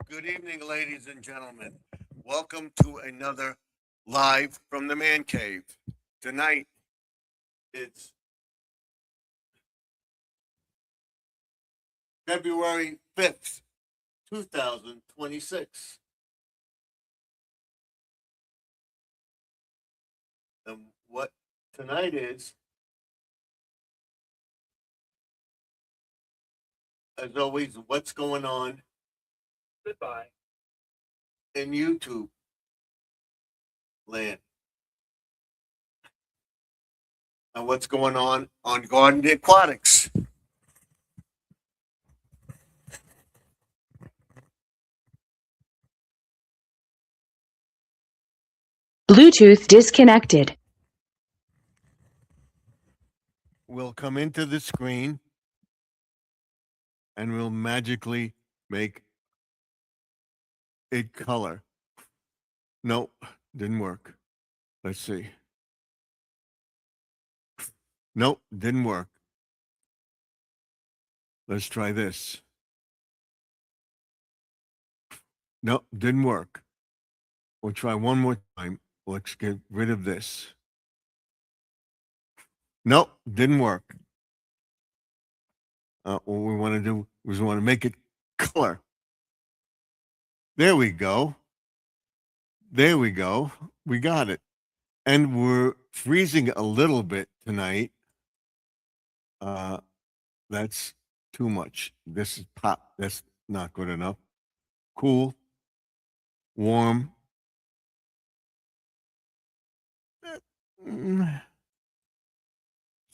Good evening, ladies and gentlemen. Welcome to another live from the man cave. Tonight, it's February 5th, 2026. And what tonight is, as always, what's going on Goodbye. in YouTube land. And what's going on Garden Aquatics. Bluetooth disconnected. We'll come into the screen and we'll magically make it color. Nope, didn't work. Let's see. Nope, didn't work. Let's try this. Nope, didn't work. We'll try one more time. Let's get rid of this. Nope, didn't work. What we want to do is we want to make it color. There we go. There we go. We got it. And we're freezing a little bit tonight. That's too much. This is pop. That's not good enough. Cool. Warm.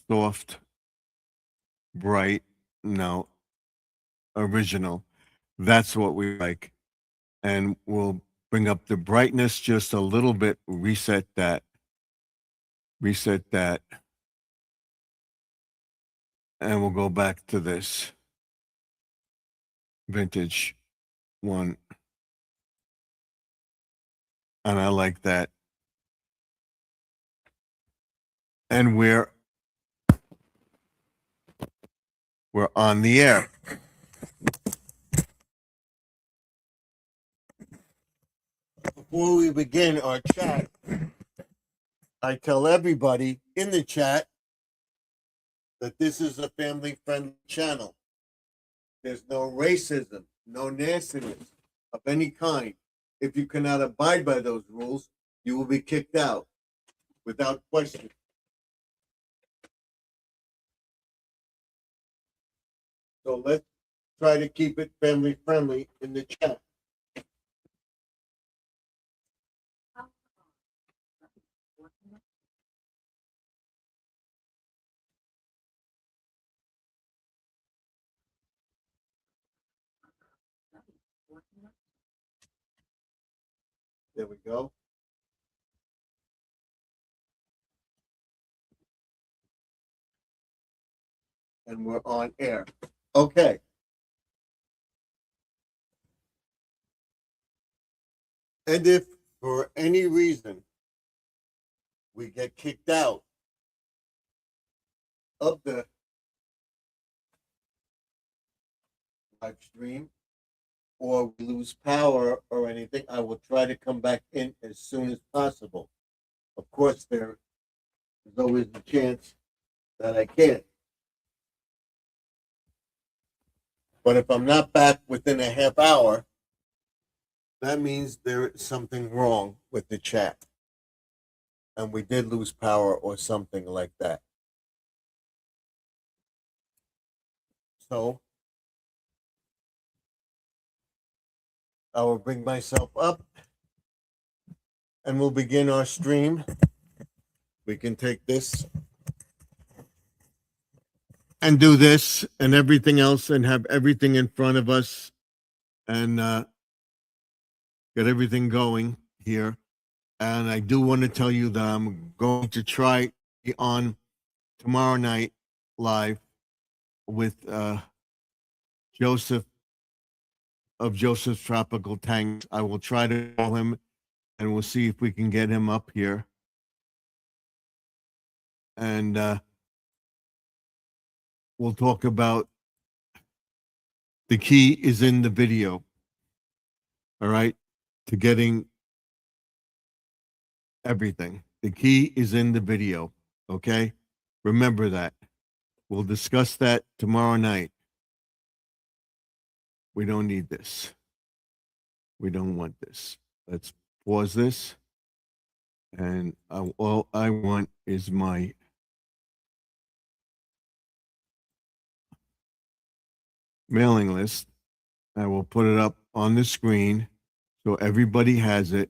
Soft. Bright. No. Original. That's what we like. And we'll bring up the brightness just a little bit. Reset that. Reset that. And we'll go back to this vintage one. And I like that. And we're on the air. Before we begin our chat, I tell everybody in the chat that this is a family-friendly channel. There's no racism, no nastiness of any kind. If you cannot abide by those rules, you will be kicked out without question. So let's try to keep it family-friendly in the chat. There we go. And we're on air. Okay. And if for any reason we get kicked out of the live stream or we lose power or anything, I will try to come back in as soon as possible. Of course, there is always a chance that I can't. But if I'm not back within a half hour, that means there is something wrong with the chat. And we did lose power or something like that. So I will bring myself up and we'll begin our stream. We can take this and do this and everything else and have everything in front of us and get everything going here. And I do want to tell you that I'm going to try on tomorrow night live with Joseph of Joseph's Tropical Tanks. I will try to call him and we'll see if we can get him up here. And we'll talk about the key is in the video. all right, to getting everything. The key is in the video, okay? Remember that. We'll discuss that tomorrow night. We don't need this. We don't want this. Let's pause this. And all I want is my mailing list. I will put it up on the screen so everybody has it.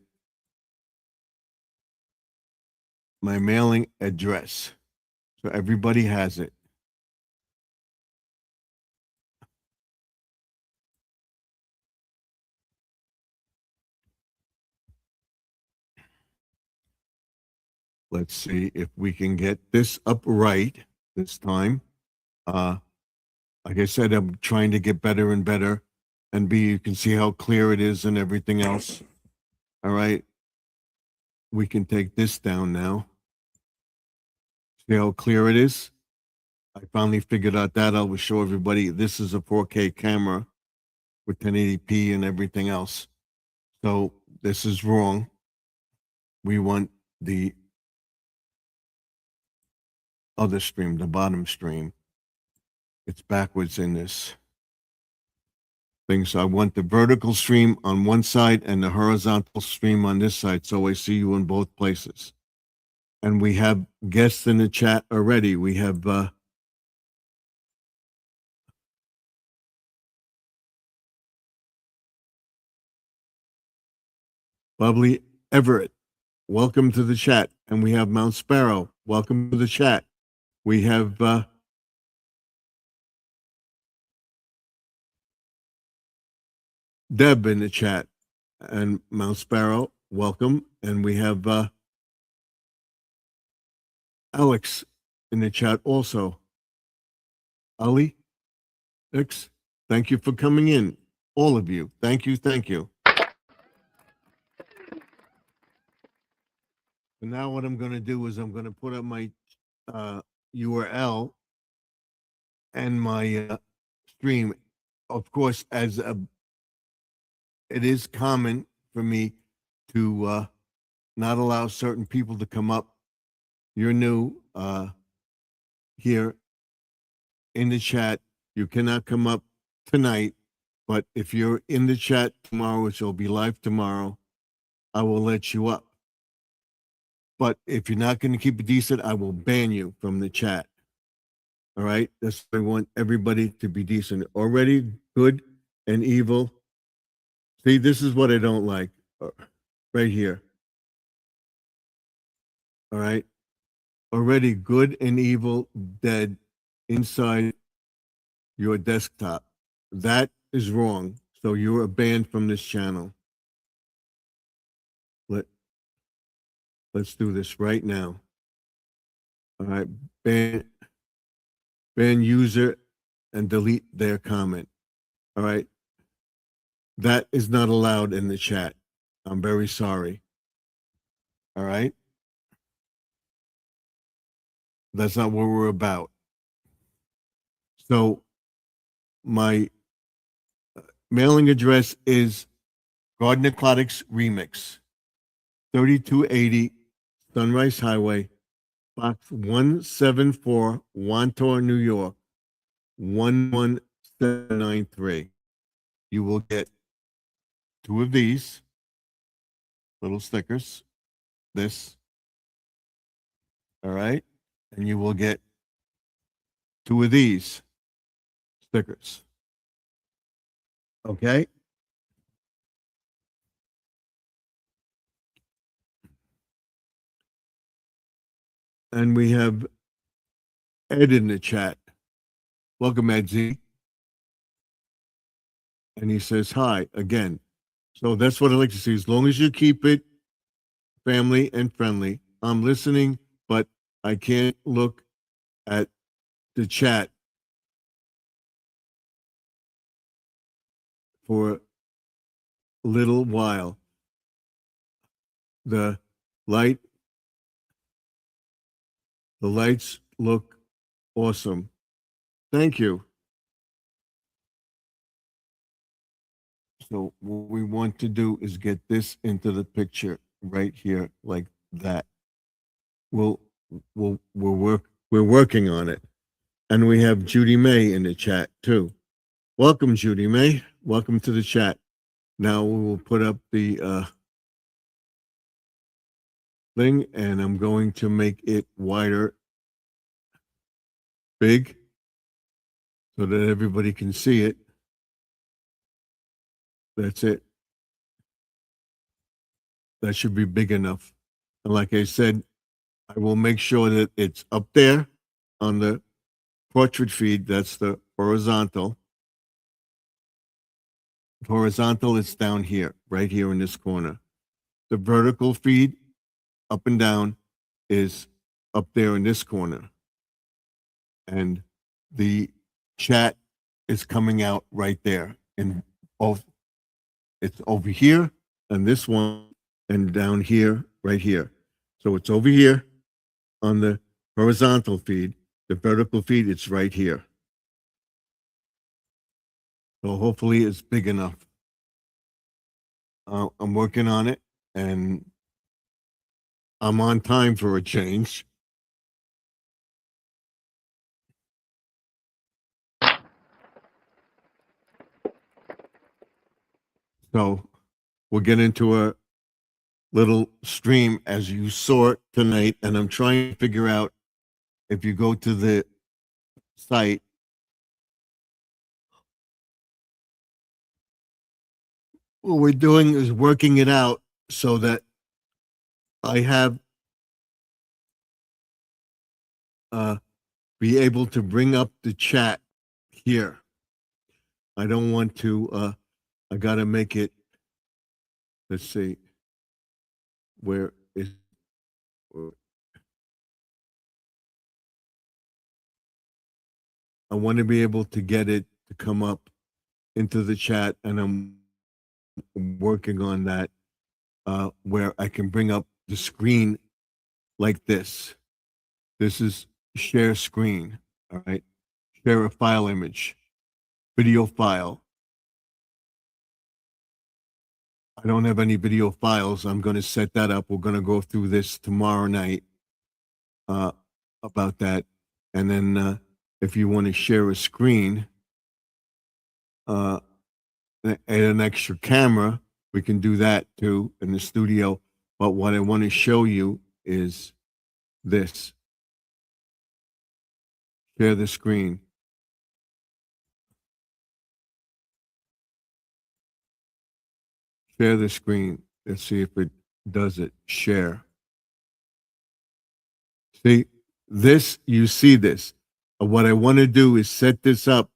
My mailing address. So everybody has it. Let's see if we can get this up right this time. Like I said, I'm trying to get better and better. And you can see how clear it is and everything else. All right. We can take this down now. See how clear it is? I finally figured out that. I will show everybody this is a 4K camera with 1080p and everything else. So this is wrong. We want the other stream, the bottom stream. It's backwards in this thing. So I want the vertical stream on one side and the horizontal stream on this side. So I see you in both places. And we have guests in the chat already. We have Bubbly Everett. Welcome to the chat. And we have Mount Sparrow. Welcome to the chat. We have Deb in the chat. And Mount Sparrow, welcome. And we have Alex in the chat also. Ali, X, thank you for coming in. All of you. Thank you. Thank you. And now what I'm going to do is I'm going to put up my URL and my stream. Of course, as it is common for me to not allow certain people to come up. You're new here in the chat. You cannot come up tonight, but if you're in the chat tomorrow, which will be live tomorrow, I will let you up. But if you're not going to keep it decent, I will ban you from the chat. All right? That's what I want everybody to be decent. Already good and evil. See, this is what I don't like. Right here. All right? Already good and evil dead inside your desktop. That is wrong. So you are banned from this channel. Let's do this right now. All right, ban user and delete their comment. All right. That is not allowed in the chat. I'm very sorry. All right. That's not what we're about. So my mailing address is Garden Aquatics Remix, 3280 Sunrise Highway, Box 174, Wantor, New York, 11793. You will get 2 of these little stickers. This. All right. And you will get 2 of these stickers. Okay. And we have Ed in the chat. Welcome, Ed Z. And he says hi again. So that's what I like to see. As long as you keep it family and friendly. I'm listening, but I can't look at the chat for a little while. The lights look awesome. Thank you. So what we want to do is get this into the picture right here, like that. We're working on it. And we have Judy May in the chat too. Welcome, Judy May. Welcome to the chat. Now we will put up the thing, and I'm going to make it wider, big, so that everybody can see it. That's it. That should be big enough. And like I said, I will make sure that it's up there on the portrait feed. That's the horizontal. Horizontal is down here, right here in this corner. The vertical feed, up and down, is up there in this corner. And the chat is coming out right there in both. It's over here and this one, and down here, right here. So it's over here on the horizontal feed. The vertical feed, it's right here. So hopefully it's big enough. I'm working on it, and I'm on time for a change. So we'll get into a little stream as you saw it tonight, and I'm trying to figure out if you go to the site. What we're doing is working it out so that I have be able to bring up the chat here. I don't want to, I got to make it, let's see, where is, I want to be able to get it to come up into the chat, and I'm working on that, where I can bring up the screen like this. This is share screen, all right? Share a file image, video file. I don't have any video files. I'm going to set that up. We're going to go through this tomorrow night about that. And then if you want to share a screen, add an extra camera, we can do that too in the studio. But what I want to show you is this. Share the screen. Share the screen. Let's see if it does it. Share. See, this, you see this. What I want to do is set this up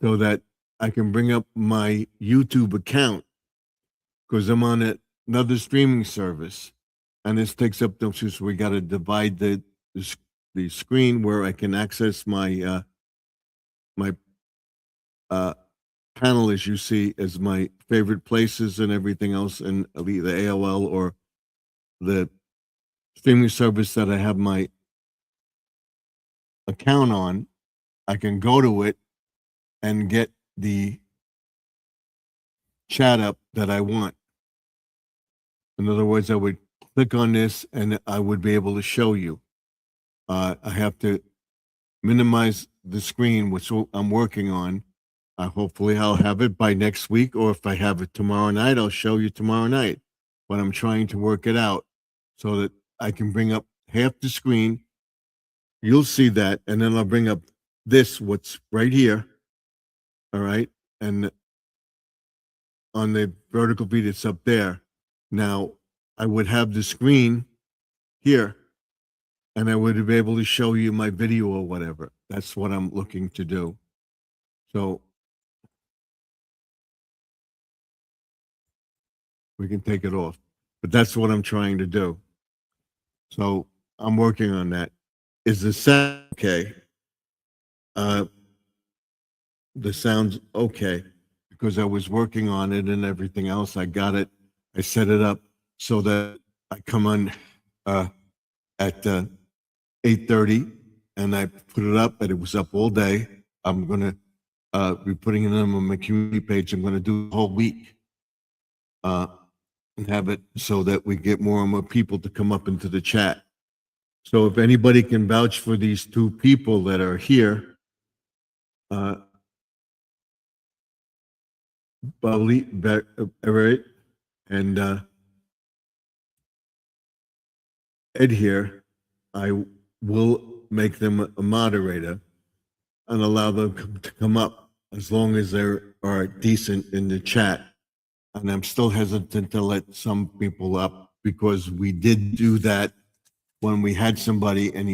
so that I can bring up my YouTube account, because I'm on another streaming service, and this takes up the, so we got to divide the screen where I can access my panel, as you see, as my favorite places and everything else, and the AOL or the streaming service that I have my account on. I can go to it and get the chat up that I want. In other words, I would click on this and I would be able to show you. I have to minimize the screen, which I'm working on. Hopefully I'll have it by next week, or if I have it tomorrow night, I'll show you tomorrow night. But I'm trying to work it out so that I can bring up half the screen. You'll see that, and then I'll bring up this, what's right here. All right. And on the vertical feed, it's up there. Now, I would have the screen here, and I would be able to show you my video or whatever. That's what I'm looking to do. So we can take it off, but that's what I'm trying to do. So I'm working on that. Is the sound okay? The sound's okay, because I was working on it and everything else. I got it. I set it up so that I come on at 8:30, and I put it up, and it was up all day. I'm going to be putting them on my community page. I'm going to do the whole week. And have it so that we get more and more people to come up into the chat. So if anybody can vouch for these two people that are here, Everett and Ed here, I will make them a moderator and allow them to come up as long as they are decent in the chat. And I'm still hesitant to let some people up because we did do that when we had somebody and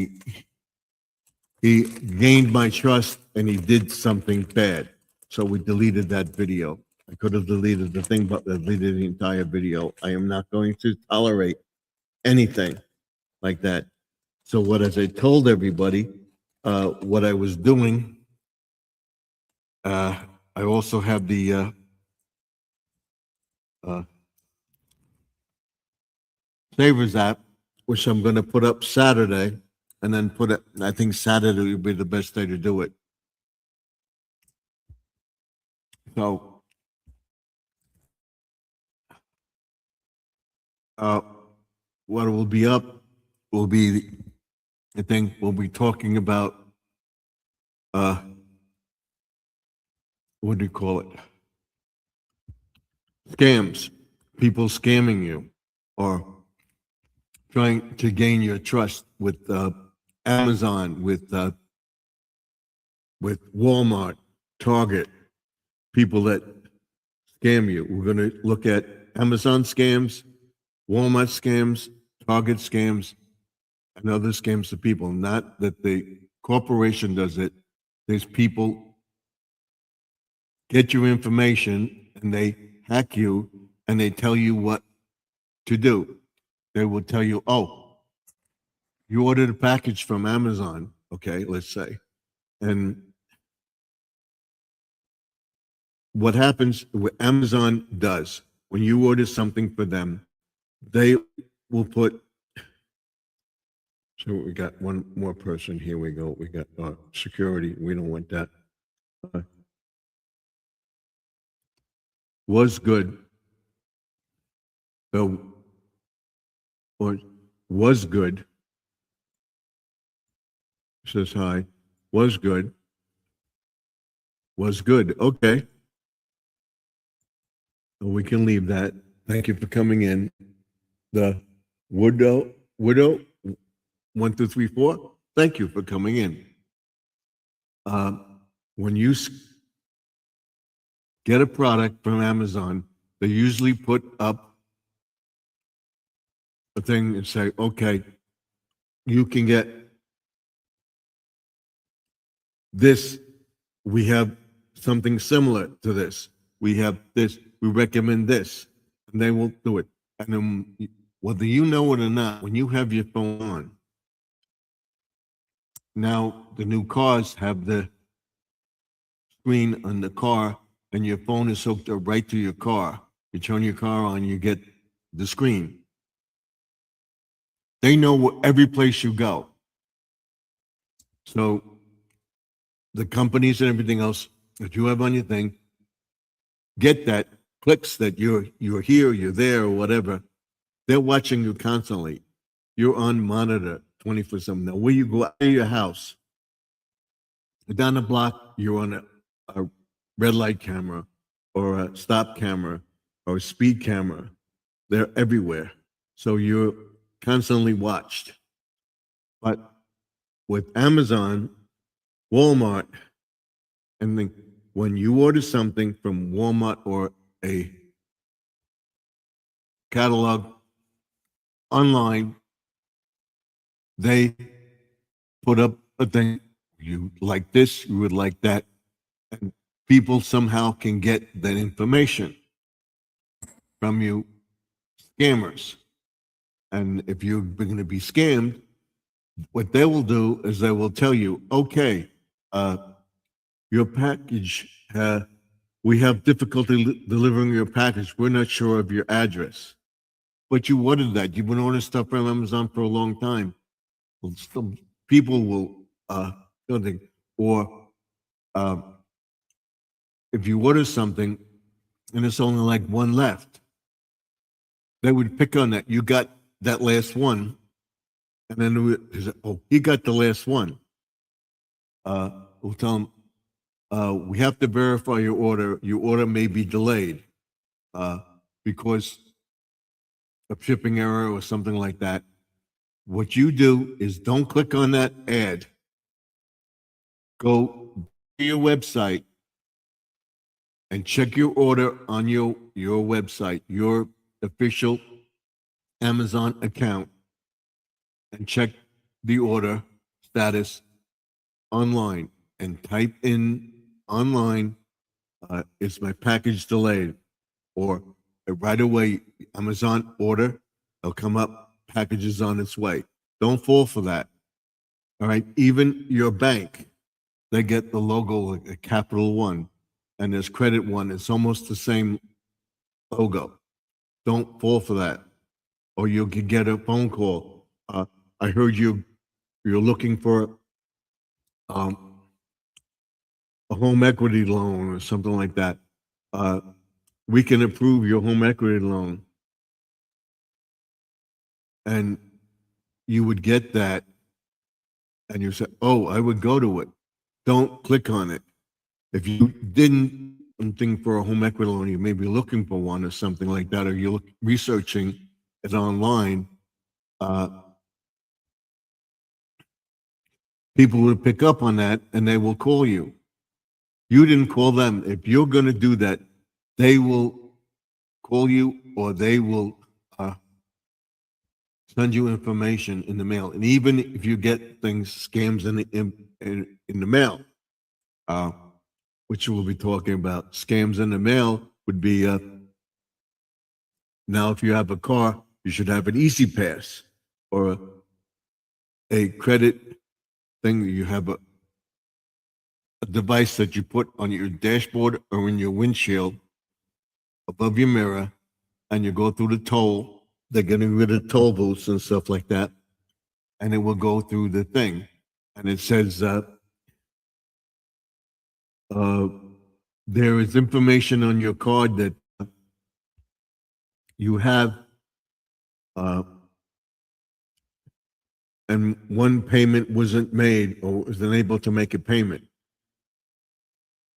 he gained my trust and he did something bad. So we deleted that video. I could have deleted the thing, but deleted the entire video. I am not going to tolerate anything like that. So what, as I told everybody, what I was doing, I also have the Savers app, which I'm going to put up Saturday, and then put it, I think Saturday would be the best day to do it. So, what will be up will be, I think we'll be talking about, what do you call it? Scams, people scamming you or trying to gain your trust with Amazon, with Walmart, Target, people that scam you. We're going to look at Amazon scams, Walmart scams, Target scams, and other scams to people. Not that the corporation does it. There's people get your information and they hack you and they tell you what to do. They will tell you, oh, you ordered a package from Amazon, okay, let's say. And what happens, what Amazon does, when you order something for them, they will put, so we got one more person, here we go, we got security, we don't want that. Was good, or was good, says hi, was good, okay. We can leave that. Thank you for coming in. The widow 1, 2, 3, 4. Thank you for coming in. When you get a product from Amazon, they usually put up a thing and say, okay, you can get this. We have something similar to this. We have this. We recommend this. And they will do it. And then, whether you know it or not, when you have your phone on, now the new cars have the screen on the car and your phone is hooked up right to your car. You turn your car on, you get the screen. They know every place you go. So the companies and everything else that you have on your thing get that, clicks that you're here, you're there, or whatever. They're watching you constantly. You're on monitor 24/7. Now, where you go out of your house, down the block, you're on a red light camera or a stop camera or a speed camera. They're everywhere. So you're constantly watched. But with Amazon, Walmart, and then when you order something from Walmart or a catalog online, they put up a thing. You like this, you would like that. And people somehow can get that information from you, scammers. And if you're going to be scammed, what they will do is they will tell you, okay, your package, we have difficulty delivering your package. We're not sure of your address. But you ordered that. You've been ordering stuff from Amazon for a long time. Well, some people will, or if you order something and it's only like one left, they would pick on that. You got that last one. And then they would say, oh, he got the last one. We'll tell them, we have to verify your order. Your order may be delayed because of shipping error or something like that. What you do is don't click on that ad. Go to your website and check your order on your website, your official Amazon account, and check the order status online and type in online, is my package delayed? Or right away, Amazon order, it'll come up, package is on its way. Don't fall for that. All right. Even your bank, they get the logo, like a Capital One, and there's Credit One. It's almost the same logo. Don't fall for that. Or you could get a phone call. I heard you're looking for a home equity loan or something like that. We can approve your home equity loan. And you would get that and you say, oh, I would go to it. Don't click on it. If you didn't think for a home equity loan, you may be looking for one or something like that, or you're researching it online, people will pick up on that and they will call you. You didn't call them. If you're going to do that, they will call you or they will send you information in the mail. And even if you get things, scams in the mail, which we'll be talking about, scams in the mail would be, now if you have a car, you should have an Easy Pass or a credit thing. You have a device that you put on your dashboard or in your windshield above your mirror, and you go through the toll. They're getting rid of toll booths and stuff like that, and it will go through the thing, and it says there is information on your card that you have, and one payment wasn't made or was unable to make a payment.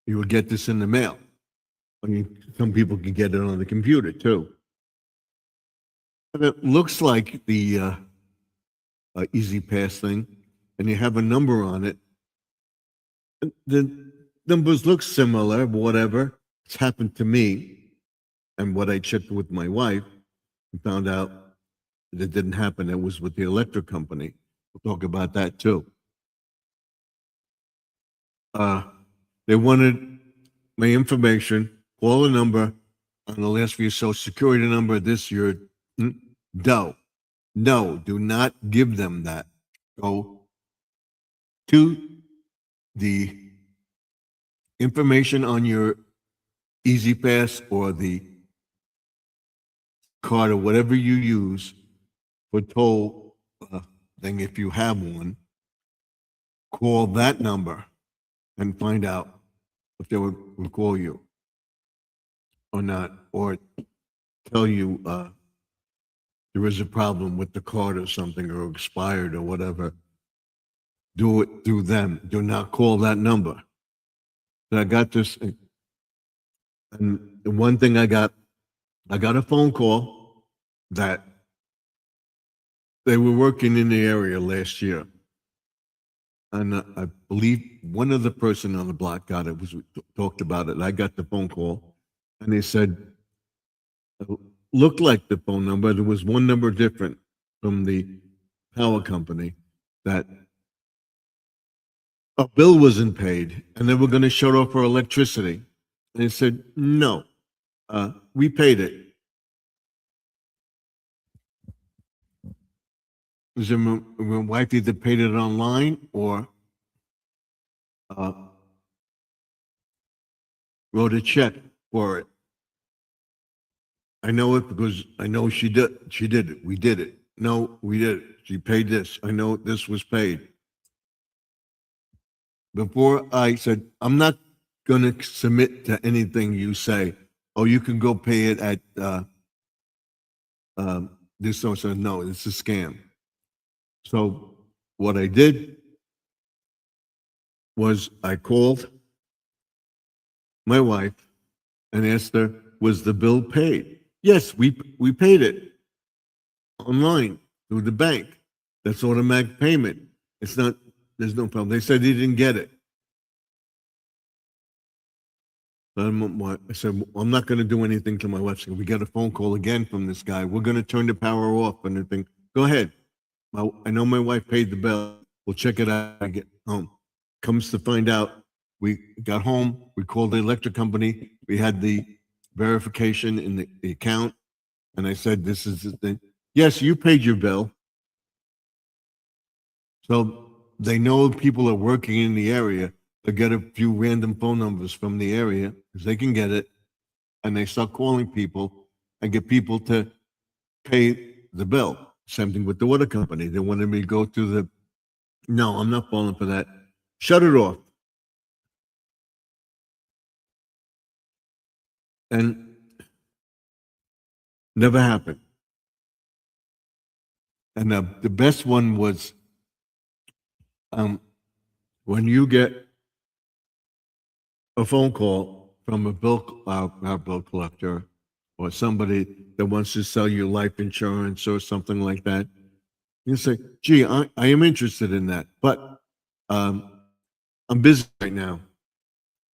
You will get this in the mail. I mean, some people can get it on the computer too. But it looks like the Easy Pass thing, and you have a number on it. The numbers look similar, whatever. It's happened to me, and what I checked with my wife, and found out that it didn't happen. It was with the electric company. We'll talk about that too. They wanted my information, call the number, and they'll ask for your social security number, this, your, no, do not give them that. Go to the information on your Easy Pass or the card or whatever you use for toll thing, if you have one, call that number and find out if they will call you or not, or tell you there is a problem with the card or something, or expired or whatever. Do it through them. Do not call that number. So I got this, and the one thing I got a phone call that they were working in the area last year. And I believe one of the person on the block got it, talked about it. I got the phone call, and they said, it looked like the phone number. There was one number different from the power company, that a bill wasn't paid and they were going to shut off our electricity. And they said, no, we paid it. Was my wife either paid it online or wrote a check for it. I know it because I know she did it. We did it. No, we did it. She paid this. I know this was paid. Before I said, I'm not gonna submit to anything you say. Oh, you can go pay it at this so no, it's a scam. So what I did was I called my wife and asked her, was the bill paid? Yes, we paid it online through the bank. That's automatic payment. It's not, there's no problem. They said they didn't get it. I said, I'm not going to do anything to my wife. So we got a phone call again from this guy. We're going to turn the power off and everything. Go ahead. I know my wife paid the bill. We'll check it out when I get home. Comes to find out, we got home. We called the electric company. We had the verification in the account. And I said, this is the thing. Yes, you paid your bill. So they know people are working in the area. They get a few random phone numbers from the area because they can get it. And they start calling people and get people to pay the bill. Same thing with the water company. They wanted me to go to the, no, I'm not falling for that. Shut it off. And never happened. And the best one was when you get a phone call from a bill collector or somebody that wants to sell you life insurance or something like that, you say, gee, I am interested in that, but I'm busy right now.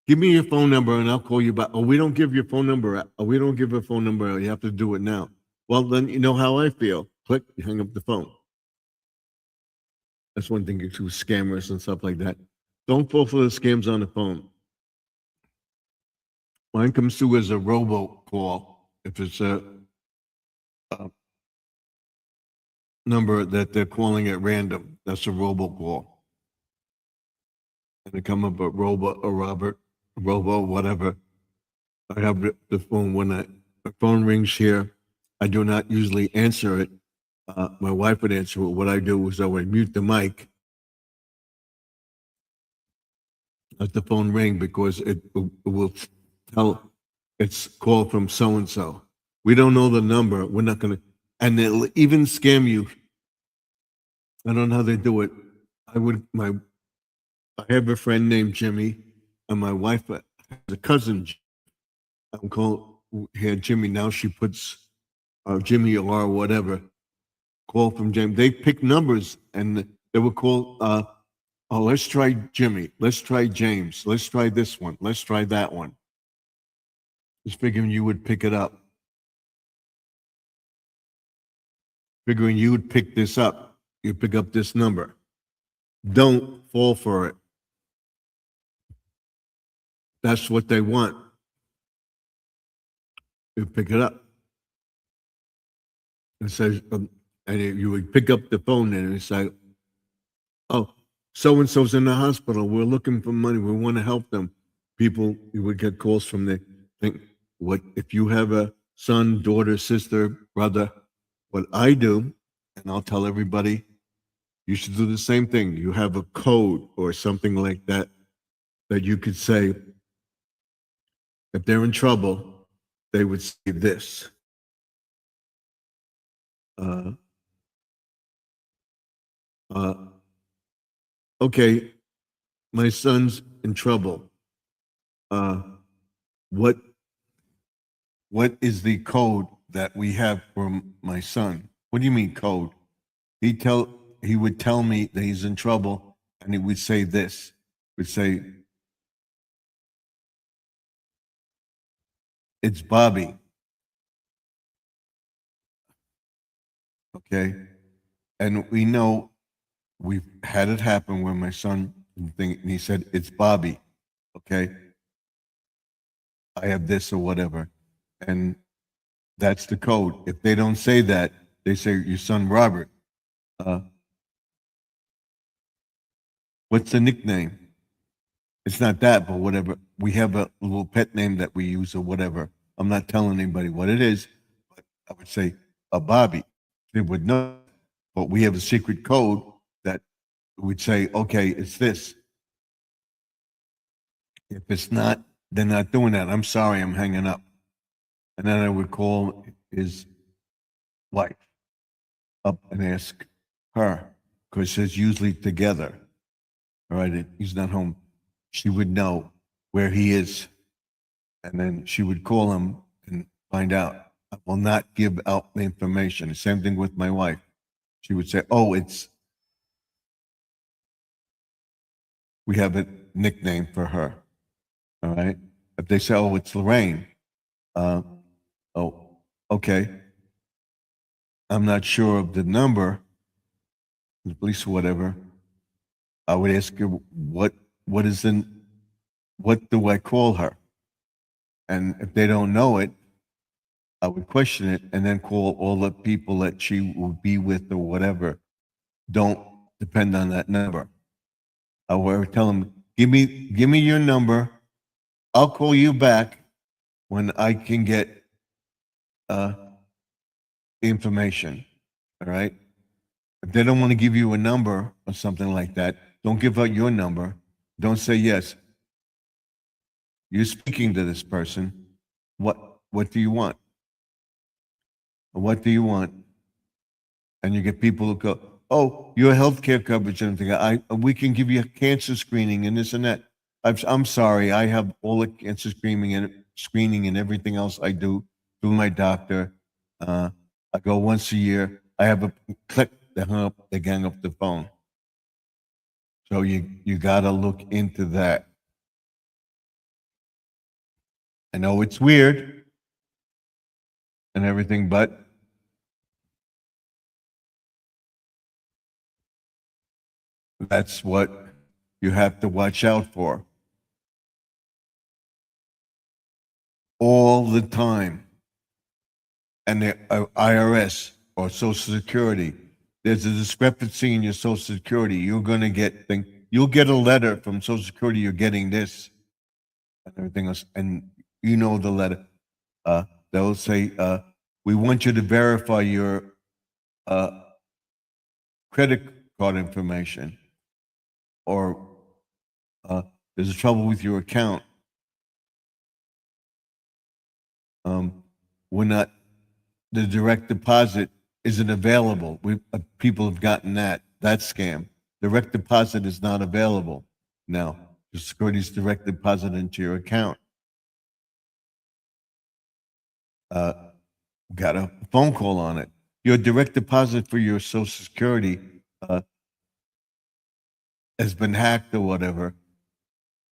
Give me your phone number and I'll call you back. Oh, we don't give your phone number out. Oh, we don't give a phone number out. You have to do it now. Well, then you know how I feel. Click, you hang up the phone. That's one thing to scammers and stuff like that. Don't fall for the scams on the phone. Mine comes through as a robocall. If it's a number that they're calling at random, that's a robocall. And they come up with Robert, whatever. I have the phone when the phone rings here. I do not usually answer it. My wife would answer it. What I do is I would mute the mic, let the phone ring because it will tell it's called from so and so. We don't know the number. We're not going to, and they'll even scam you. I don't know how they do it. I have a friend named Jimmy, and my wife has a cousin. I'm called here Jimmy. Now she puts Jimmy or whatever. Call from James. They pick numbers and they would call. Oh, let's try Jimmy. Let's try James. Let's try this one. Let's try that one. Just figuring you would pick it up. Figuring you would pick this up. You pick up this number. Don't fall for it. That's what they want. You pick it up. It says, and you would pick up the phone and it's like, oh, so-and-so's in the hospital. We're looking for money. We want to help them. People, you would get calls from the think, what if you have a son, daughter, sister, brother, what I do, and I'll tell everybody, you should do the same thing. You have a code or something like that, that you could say, if they're in trouble, they would say this. Okay, my son's in trouble. What is the code that we have for my son? What do you mean code? He would tell me that he's in trouble, and he would say this. He would say, it's Bobby. Okay, and we know we've had it happen where my son and he said it's Bobby. Okay, I have this or whatever, and that's the code. If they don't say that, they say your son Robert. What's the nickname? It's not that, but whatever. We have a little pet name that we use or whatever. I'm not telling anybody what it is, but I would say a Bobby. They would know, but we have a secret code that would say, okay, it's this. If it's not, they're not doing that. I'm sorry, I'm hanging up. And then I would call his wife up and ask her, because it's usually together. All right, he's not home. She would know where he is. And then she would call him and find out. I will not give out the information. Same thing with my wife. She would say, oh, we have a nickname for her. All right. If they say, oh, it's Lorraine. Oh, okay. I'm not sure of the number, the police or whatever. I would ask her, what do I call her? And if they don't know it, I would question it and then call all the people that she will be with or whatever. Don't depend on that number. I would tell them, give me your number. I'll call you back when I can get information. All right. If they don't want to give you a number or something like that, don't give out your number. Don't say yes. You're speaking to this person. What do you want? What do you want? And you get people who go, oh, your health care coverage and everything. We can give you a cancer screening and this and that. I'm sorry, I have all the cancer screening and everything else I do through my doctor. I go once a year. I have a click, they hang up the phone. So you got to look into that. I know it's weird and everything, but that's what you have to watch out for. All the time. And the IRS or Social Security, there's a discrepancy in your Social Security. You'll get a letter from Social Security, you're getting this and everything else. And you know the letter. They'll say, we want you to verify your credit card information, or there's a trouble with your account. The direct deposit isn't available. People have gotten that scam. Direct deposit is not available now. The security's direct deposit into your account. Got a phone call on it. Your direct deposit for your Social Security has been hacked or whatever.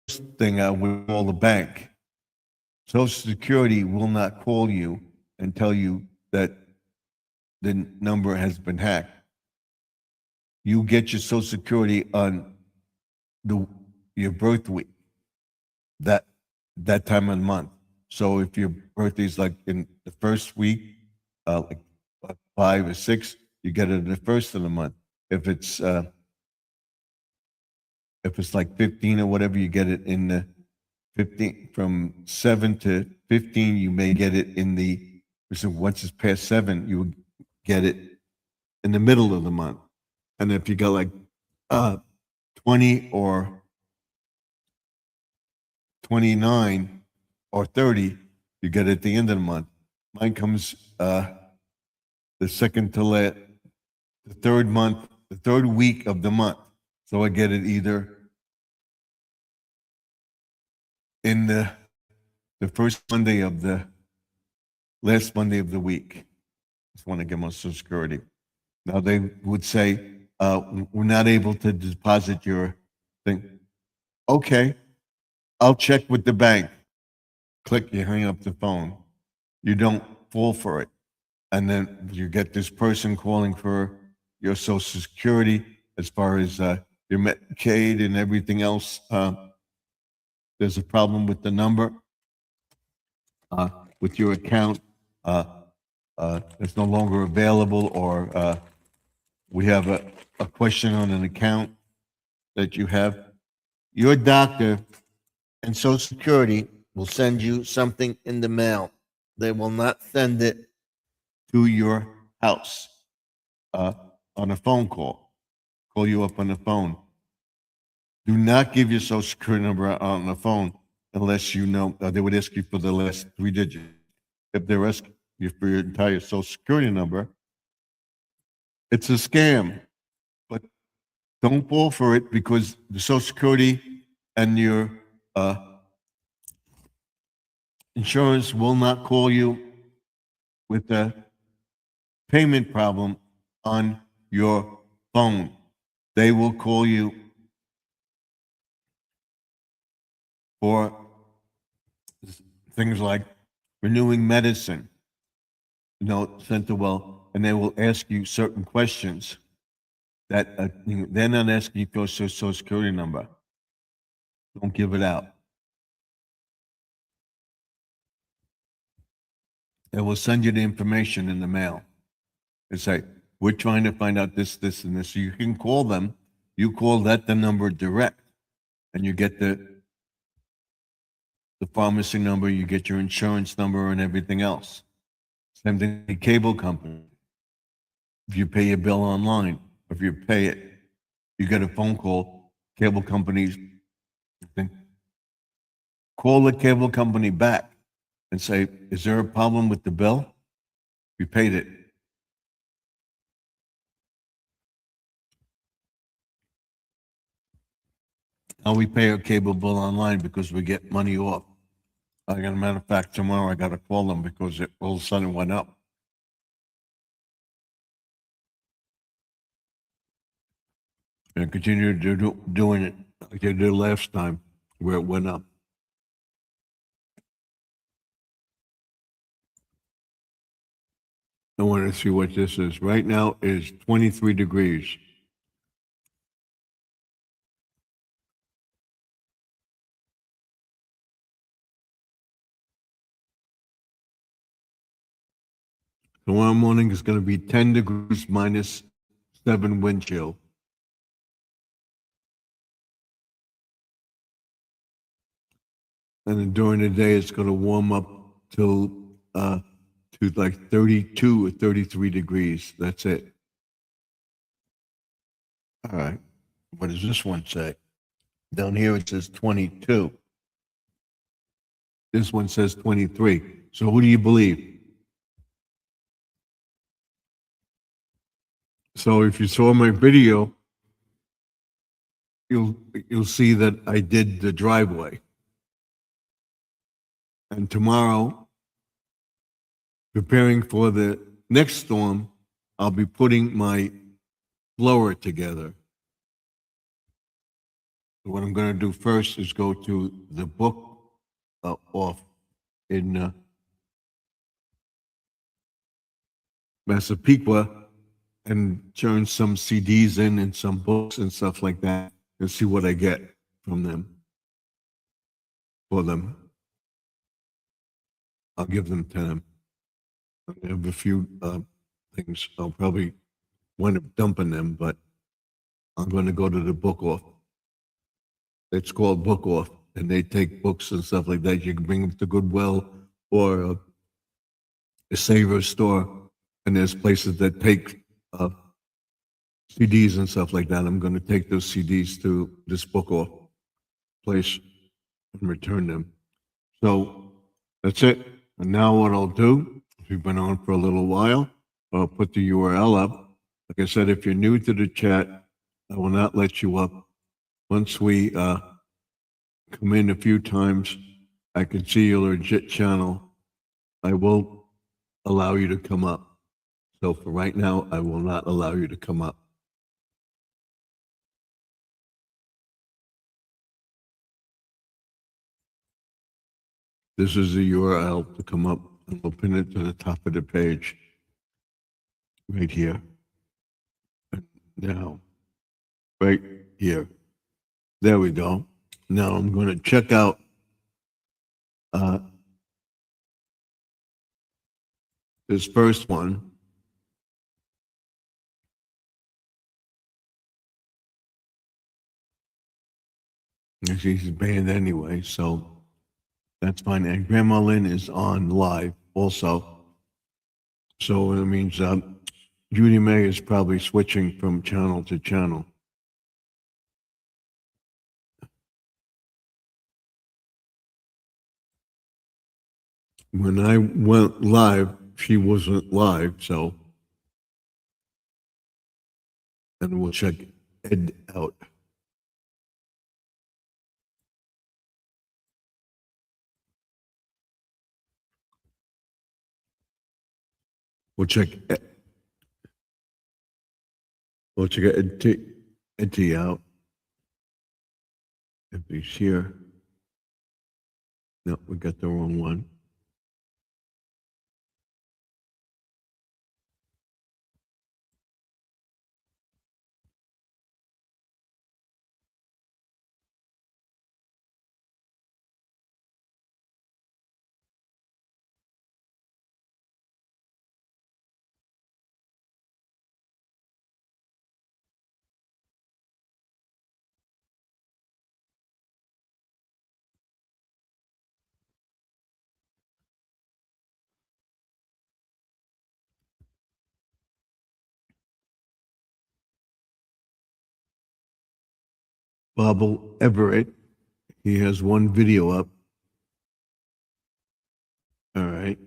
First thing I would call the bank. Social Security will not call you and tell you that the number has been hacked. You get your Social Security on your birth week, that time of the month. So if your birthday is like in the first week, like 5 or 6, you get it in the first of the month. If it's like 15 or whatever, you get it in the 15. From 7 to 15, you may get it in the. So once it's past 7, you would get it in the middle of the month. And if you got like 20 or 29 or 30, you get it at the end of the month. Mine comes the second to last, the third week of the month. So I get it either in the first Monday of the last Monday of the week. Just want to get my Social Security. Now they would say, we're not able to deposit your thing. Okay, I'll check with the bank. Click, you hang up the phone. You don't fall for it. And then you get this person calling for your Social Security as far as your Medicaid and everything else. There's a problem with the number, with your account. It's no longer available, or we have a question on an account that you have. Your doctor and Social Security will send you something in the mail. They will not send it to your house on a phone call. Call you up on the phone. Do not give your Social Security number out on the phone unless you know, they would ask you for the last 3 digits. If they're asking you for your entire social security number, it's a scam. But don't fall for it, because the social security and your insurance will not call you with a payment problem on your phone. They will call you for things like renewing medicine, Centerwell, and they will ask you certain questions that they're not asking you for your social security number. Don't give it out. They will send you the information in the mail and say, we're trying to find out this, this, and this. So you can call them. You call the number direct, and you get the pharmacy number, you get your insurance number and everything else. Same thing with the cable company. If you pay your bill online, if you pay it, you get a phone call, cable companies, call the cable company back and say, is there a problem with the bill? We paid it. Now we pay our cable bill online because we get money off. As a matter of fact, tomorrow I got to call them because it all of a sudden went up. And continue to doing it like they did last time, where it went up. I want to see what this is. Right now is 23 degrees. Tomorrow morning is going to be 10 degrees minus 7 wind chill. And then during the day, it's going to warm up till to like 32 or 33 degrees. That's it. All right. What does this one say? Down here it says 22. This one says 23. So who do you believe? So if you saw my video, you'll see that I did the driveway. And tomorrow, preparing for the next storm, I'll be putting my blower together. What I'm going to do first is go to the book off in Massapequa and turn some CDs in and some books and stuff like that and see what I get from them, for them. I'll give them to them. I have a few things. I'll probably wind up dumping them, but I'm going to go to the book off. It's called Book Off, and they take books and stuff like that. You can bring them to Goodwill or a Savers store, and there's places that take CDs and stuff like that. I'm going to take those CDs to this Book Off place and return them. So that's it. And now what I'll do, if you've been on for a little while, I'll put the URL up. Like I said, if you're new to the chat, I will not let you up. Once we come in a few times, I can see your legit channel. I will allow you to come up. So for right now, I will not allow you to come up. This is the URL to come up, and we'll pin it to the top of the page, right here. Now, right here. There we go. Now I'm going to check out this first one. She's banned anyway, so that's fine. And Grandma Lynn is on live also. So it means Judy May is probably switching from channel to channel. when I went live, she wasn't live, so. And we'll check Ed out. We'll check Ed, we'll check Ed T out. If he's here. No, we got the wrong one. Bobble Everett. He has one video up. All right.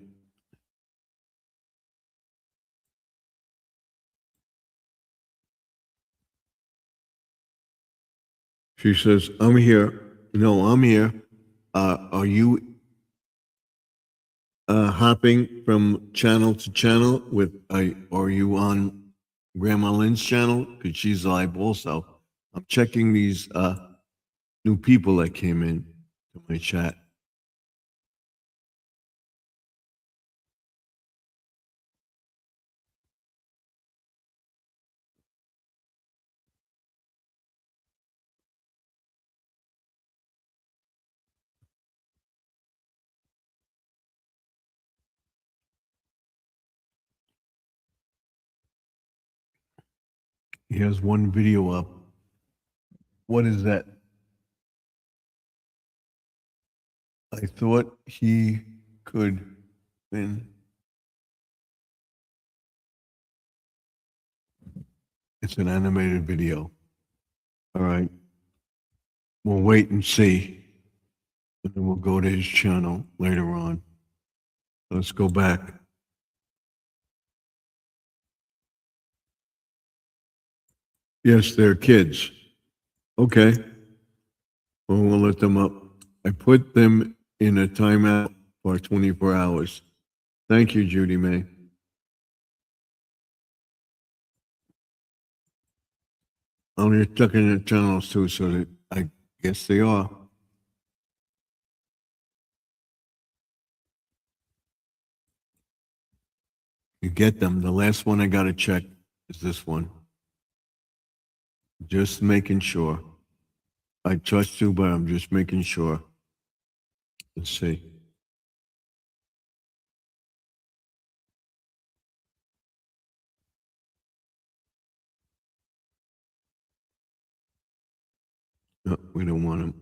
She says, I'm here. No, I'm here. Are you hopping from channel to channel with, are you on Grandma Lynn's channel? Because she's live also. I'm checking these new people that came in to my chat. He has one video up. What is that? I thought he could win. It's an animated video. All right. We'll wait and see. And then we'll go to his channel later on. Let's go back. Yes, they're kids. Okay. Well, we'll let them up. I put them in a timeout for 24 hours. Thank you, Judy May. Oh, you're checking the channels too, so that I guess they are. You get them. The last one I got to check is this one. Just making sure. I trust you, but I'm just making sure. Let's see. No, we don't want them.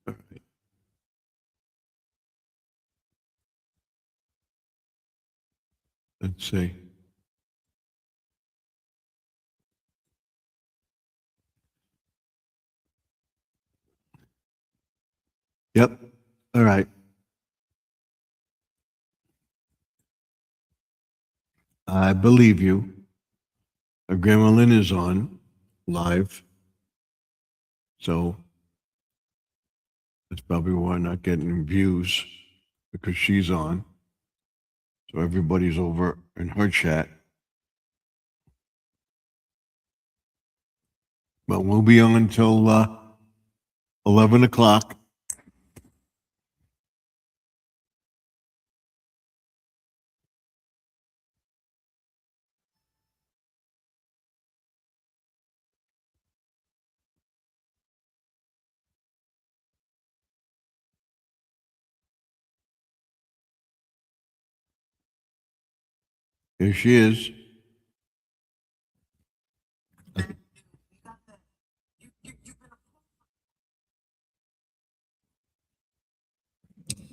All right. Let's see. Yep. All right. I believe you. Grandma Lynn is on live. So that's probably why I'm not getting views, because she's on. So everybody's over in her chat. But we'll be on until 11 o'clock. Here she is.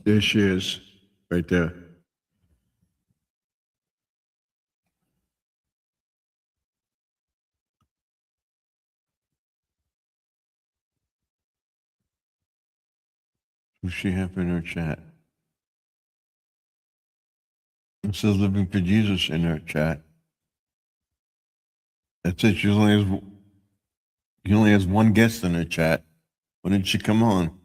There she is, right there. Who's she have in her chat? It says Living for Jesus in her chat. That's it. She only has one guest in her chat. When did she come on?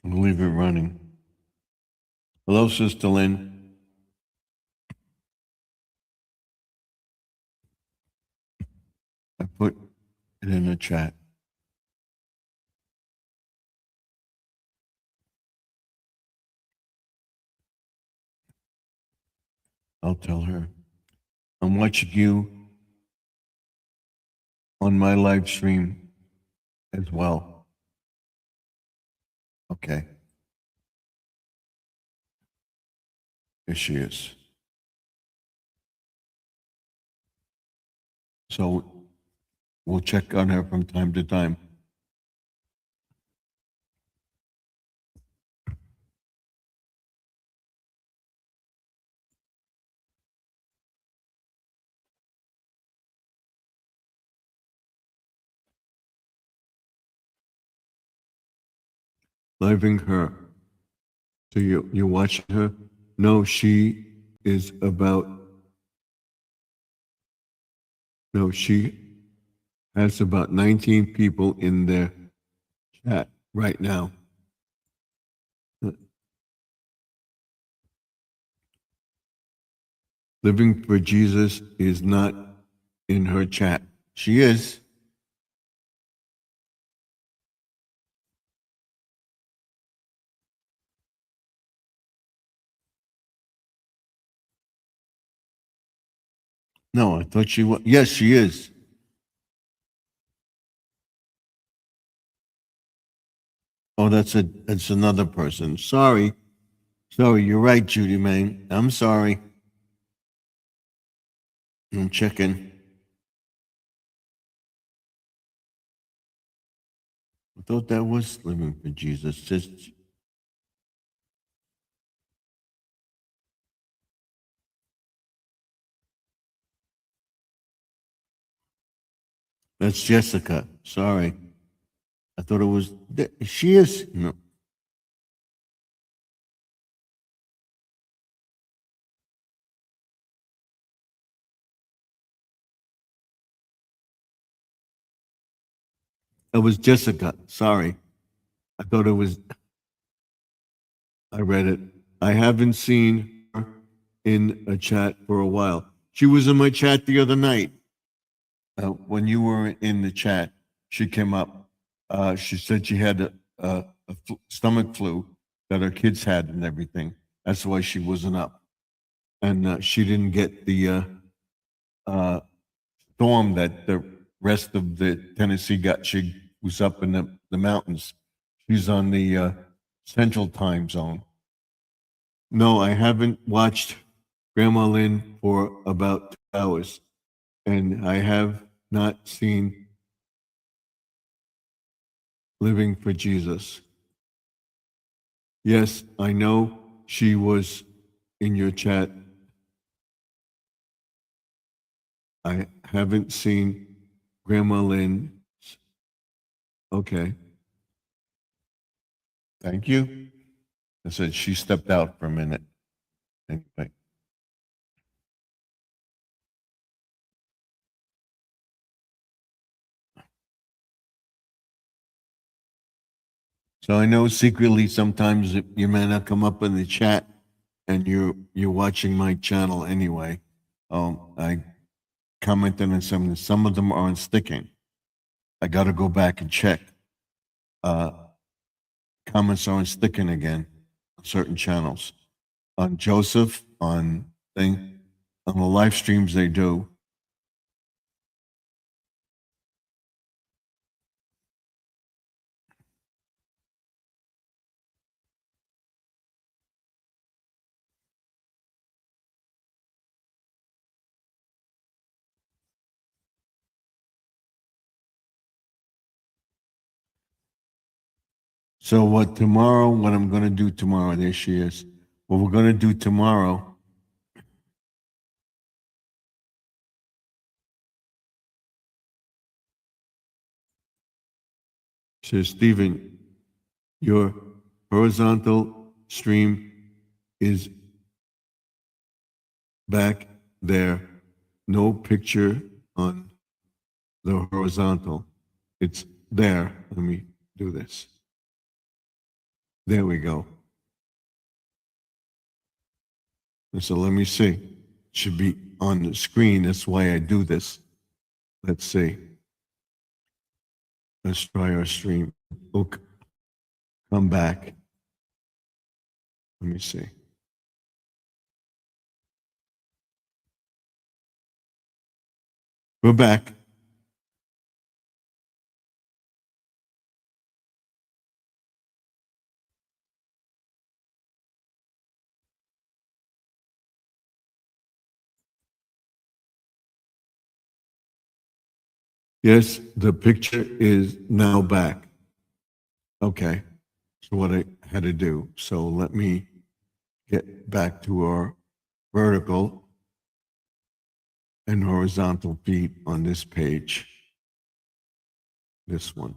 I'll leave it running. Hello, Sister Lynn. I put it in the chat. I'll tell her. I'm watching you on my live stream as well. Okay. Here she is. So we'll check on her from time to time. Living her. So you're watching her? No, she is about. No, she has about 19 people in their chat right now. Living for Jesus is not in her chat. She is. No, I thought she was. Yes, she is. Oh, that's another person. Sorry. You're right, Judy Main. I'm sorry. I'm checking. I thought that was Living for Jesus. That's Jessica. Sorry. I thought it was. She is. No. It was Jessica. Sorry. I thought it was. I read it. I haven't seen her in a chat for a while. She was in my chat the other night. When you were in the chat, she came up. She said she had a stomach flu that her kids had and everything. That's why she wasn't up. And she didn't get the storm that the rest of the Tennessee got. She was up in the mountains. She's on the central time zone. No, I haven't watched Grandma Lynn for about 2 hours, and I have not seen Living for Jesus. Yes, I know she was in your chat. I haven't seen Grandma Lynn. Okay. Thank you. I said she stepped out for a minute. Anyway. So I know secretly sometimes you may not come up in the chat and you're watching my channel anyway. I commented on some of them aren't sticking. I got to go back and check. Comments aren't sticking again on certain channels. On Joseph, on the live streams they do. So what I'm going to do tomorrow, there she is. what we're going to do tomorrow. Says Stephen, your horizontal stream is back there. No picture on the horizontal. It's there. Let me do this. There we go. And so let me see. It should be on the screen. That's why I do this. Let's see. Let's try our stream. Look, come back. Let me see. We're back. Yes, the picture is now back. Okay, so what I had to do. So let me get back to our vertical and horizontal feed on this page. This one.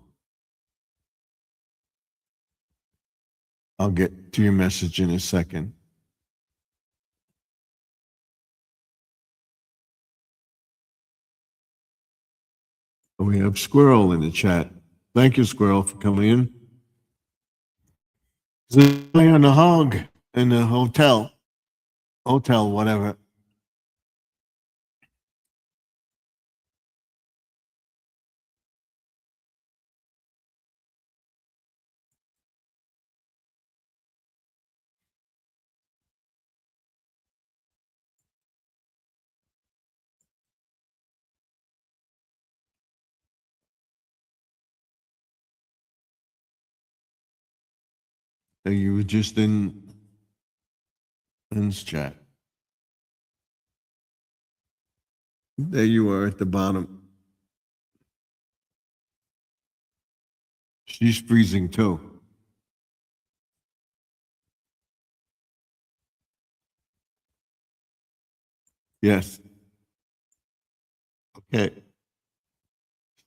I'll get to your message in a second. We have Squirrel in the chat. Thank you, Squirrel, for coming in. There's a guy on the hog in the hotel, whatever. You were just in this chat. There you are at the bottom. She's freezing too. Yes. Okay.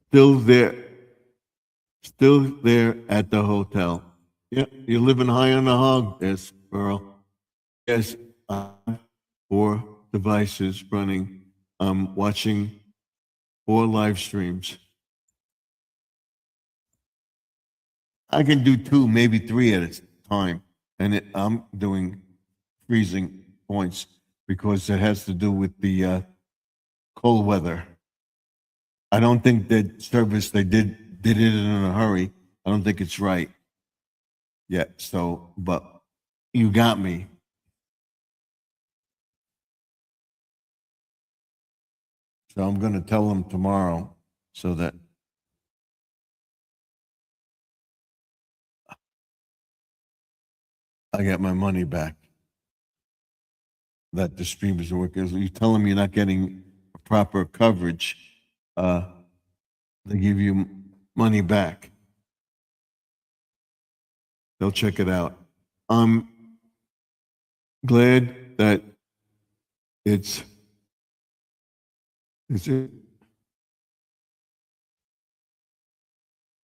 Still there at the hotel. Yep, you're living high on the hog, yes, Earl. Yes, 4 devices running. I'm watching 4 live streams. I can do 2, maybe 3 at a time, and I'm doing freezing points because it has to do with the cold weather. I don't think that service they did it in a hurry. I don't think it's right yet. So, but you got me. So I'm going to tell them tomorrow so that I get my money back. That the stream is working. You tell them you're not getting proper coverage. They give you money back. They'll check it out. I'm glad that it's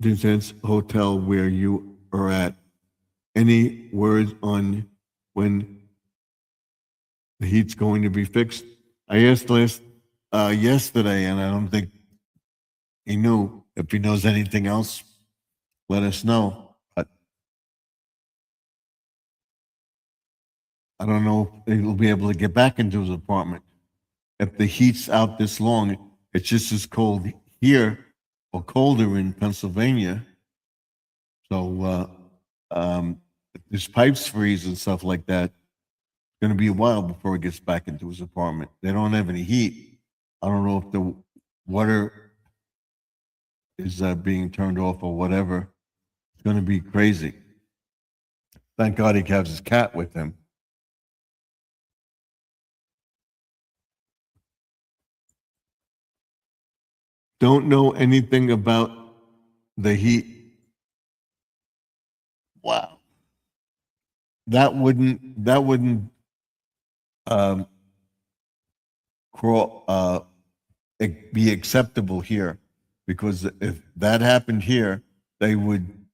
Vincennes Hotel where you are at. Any words on when the heat's going to be fixed? I asked yesterday, and I don't think he knew. If he knows anything else, let us know. But I don't know if he'll be able to get back into his apartment. If the heat's out this long, it's just as cold here or colder in Pennsylvania. So if there's pipes freeze and stuff like that, it's going to be a while before he gets back into his apartment. They don't have any heat. I don't know if the water is being turned off or whatever. It's going to be crazy. Thank God he has his cat with him. Don't know anything about the heat. Wow. that wouldn't um, be acceptable here, because if that happened here, they would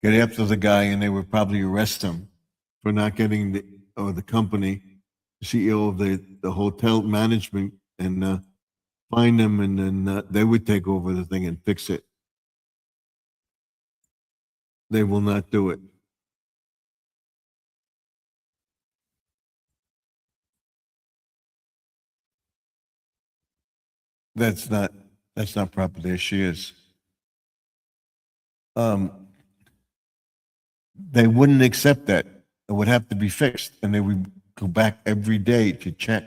get after the guy and they would probably arrest him for not getting the company, CEO of the hotel management, and find them, and then they would take over the thing and fix it. They will not do it. That's not proper. There she is. They wouldn't accept that. It would have to be fixed, and they would go back every day to check.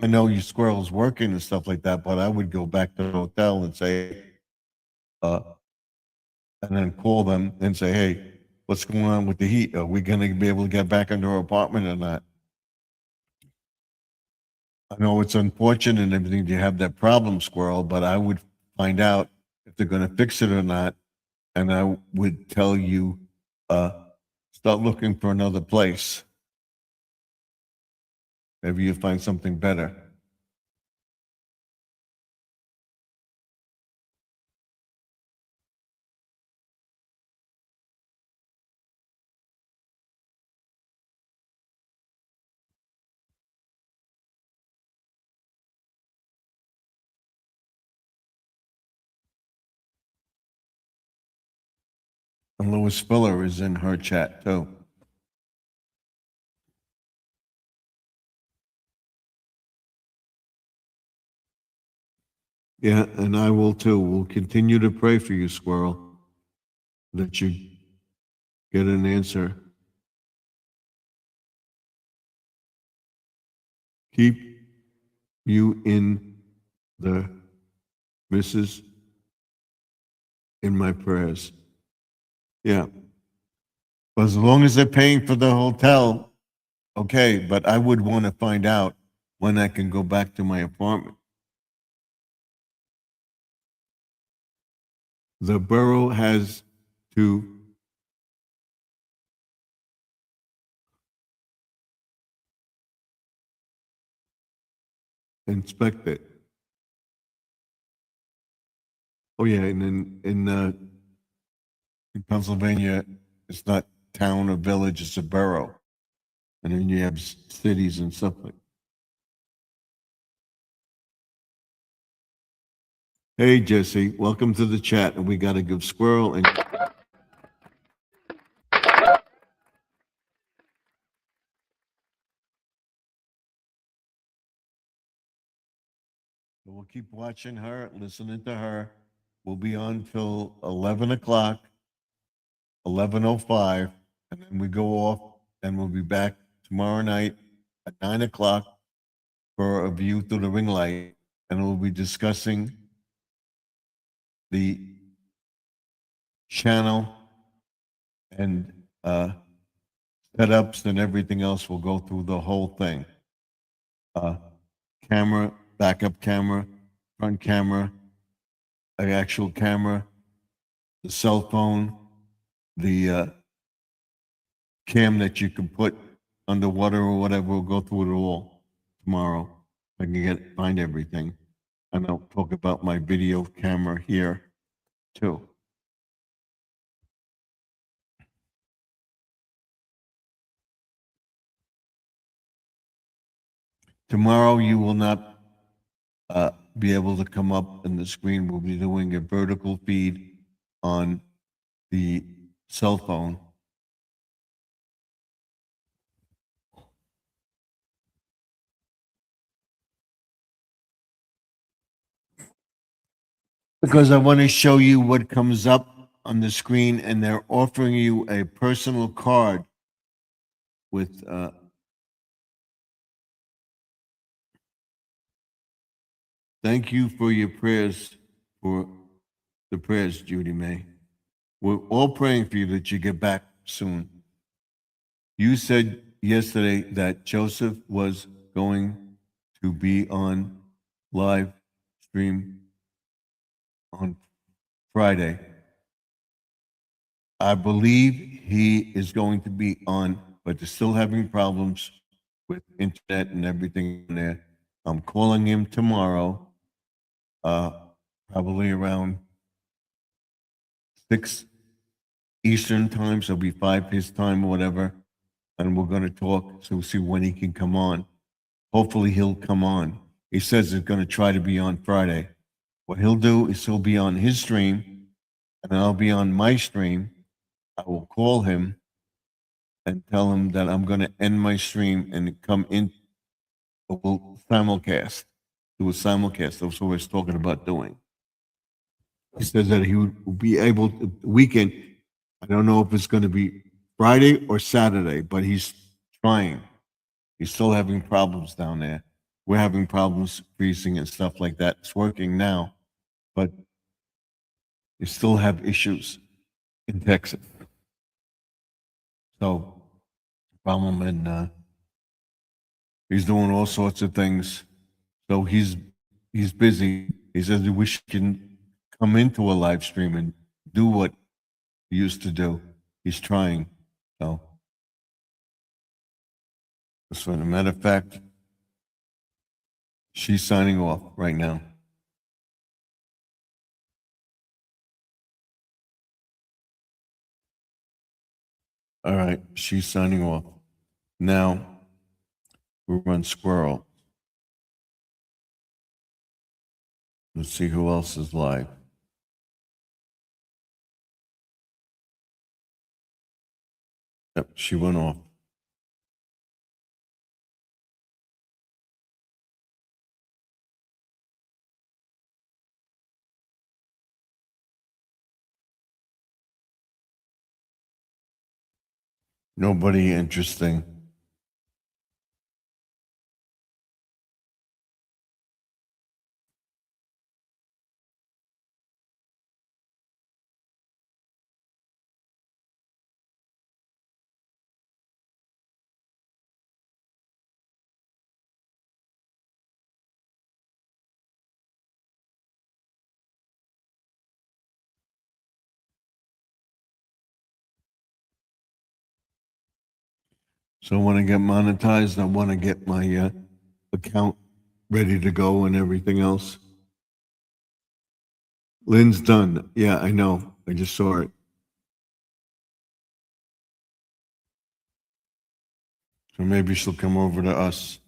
I know you squirrels working and stuff like that, but I would go back to the hotel and say, and then call them and say, hey, what's going on with the heat? Are we going to be able to get back into our apartment or not? I know it's unfortunate and everything to have that problem, squirrel, but I would find out if they're going to fix it or not. And I would tell you, start looking for another place. Maybe you find something better. And Louis Spiller is in her chat too. Yeah, and I will too. We'll continue to pray for you, squirrel, that you get an answer. Keep you in the missus in my prayers. Yeah. But as long as they're paying for the hotel, okay, but I would want to find out when I can go back to my apartment. The borough has to inspect it. Oh yeah, and in Pennsylvania, it's not town or village; it's a borough, and then you have cities and stuff like. Hey Jesse, welcome to the chat, and we got to give Squirrel and. We'll keep watching her, listening to her. We'll be on till 11 o'clock, 11:05, and then we go off, and we'll be back tomorrow night at 9 o'clock for a view through the ring light, and we'll be discussing the channel and setups and everything else. We'll go through the whole thing. Camera, backup camera, front camera, an actual camera, the cell phone, the cam that you can put underwater or whatever. We'll go through it all tomorrow. I can find everything. And I'll talk about my video camera here too. Tomorrow you will not be able to come up in the screen. We'll be doing a vertical feed on the cell phone. Because I want to show you what comes up on the screen, and they're offering you a personal card with thank you for your prayers, for the prayers, Judy May. We're all praying for you that you get back soon. You said yesterday that Joseph was going to be on live stream on Friday. I believe he is going to be on, but they're still having problems with internet and everything in there. I'm calling him tomorrow, probably around 6 Eastern time, so it'll be 5 his time or whatever. And we're gonna talk to see when he can come on. Hopefully he'll come on. He says he's gonna try to be on Friday. What he'll do is he'll be on his stream, and then I'll be on my stream. I will call him and tell him that I'm gonna end my stream and come in. We'll simulcast. Do a simulcast. That's what we're talking about doing. He says that he will be able to weekend. I don't know if it's going to be Friday or Saturday, but he's trying. He's still having problems down there. We're having problems freezing and stuff like that. It's working now, but you still have issues in Texas. So, problem, and he's doing all sorts of things. So he's busy. He says he wish he can come into a live stream and do what he used to do. He's trying. So, as a matter of fact, she's signing off right now. All right, she's signing off. Now, we run Squirrel. Let's see who else is live. Yep, she went off. Nobody interesting. So when I get monetized, I want to get my account ready to go and everything else. Lynn's done. Yeah, I know. I just saw it. So maybe she'll come over to us.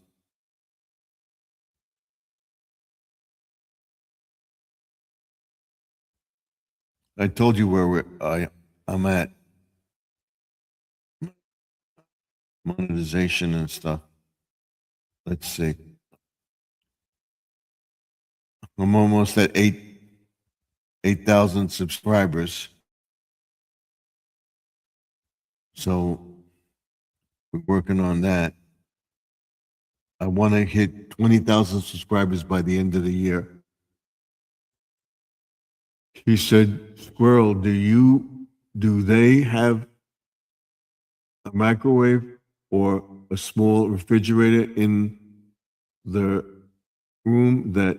I told you where I'm at. Monetization and stuff. Let's see. I'm almost at 8,000 subscribers. So we're working on that. I want to hit 20,000 subscribers by the end of the year. He said, Squirrel, do they have a microwave or a small refrigerator in the room that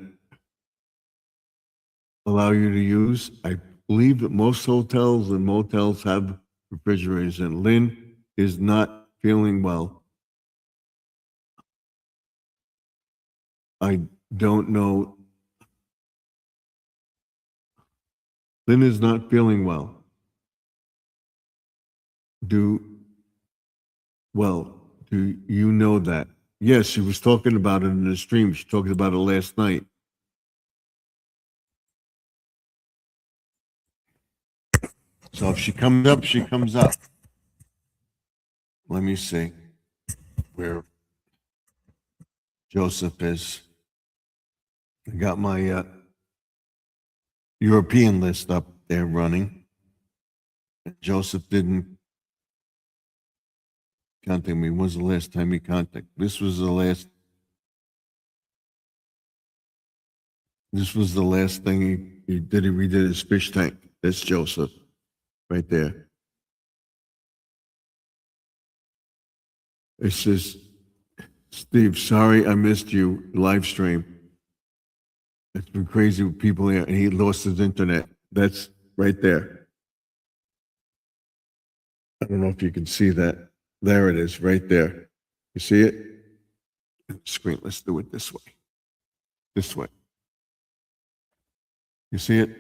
allow you to use? I believe that most hotels and motels have refrigerators, and Lynn is not feeling well. I don't know. Lynn is not feeling well. Do you know that? Yes, she was talking about it in the stream. She talked about it last night. So if she comes up, she comes up. Let me see where Joseph is. I got my European list up there running. Joseph didn't contact me. When was the last time he contacted? This was the last thing he did. He redid his fish tank. That's Joseph right there. It says, Steve, sorry I missed you live stream. It's been crazy with people here, and he lost his internet. That's right there. I don't know if you can see that. There it is, right there. You see it? Screen, let's do it this way. This way. You see it?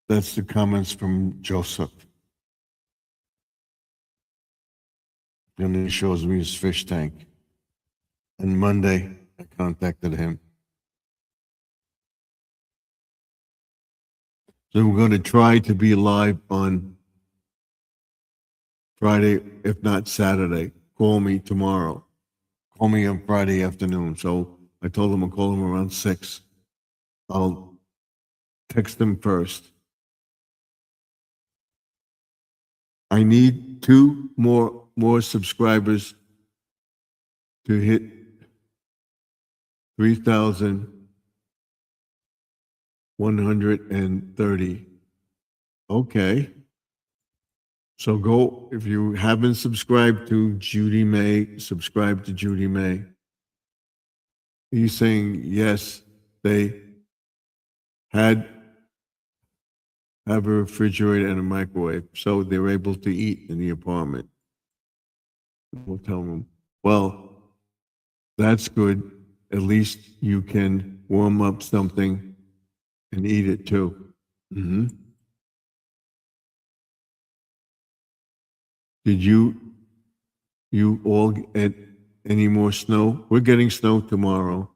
That's the comments from Joseph. And he shows me his fish tank. And Monday, I contacted him. So we're going to try to be live on Friday, if not Saturday. Call me tomorrow. Call me on Friday afternoon. So I told him I'll call him around 6. I'll text him first. I need 2 more subscribers to hit 3,130. Okay. So go, if you haven't subscribed to Judy May, subscribe to Judy May. He's saying, yes, they have a refrigerator and a microwave, so they're able to eat in the apartment. We'll tell them, well, that's good. At least you can warm up something and eat it too. Mm-hmm. Did you all get any more snow? We're getting snow tomorrow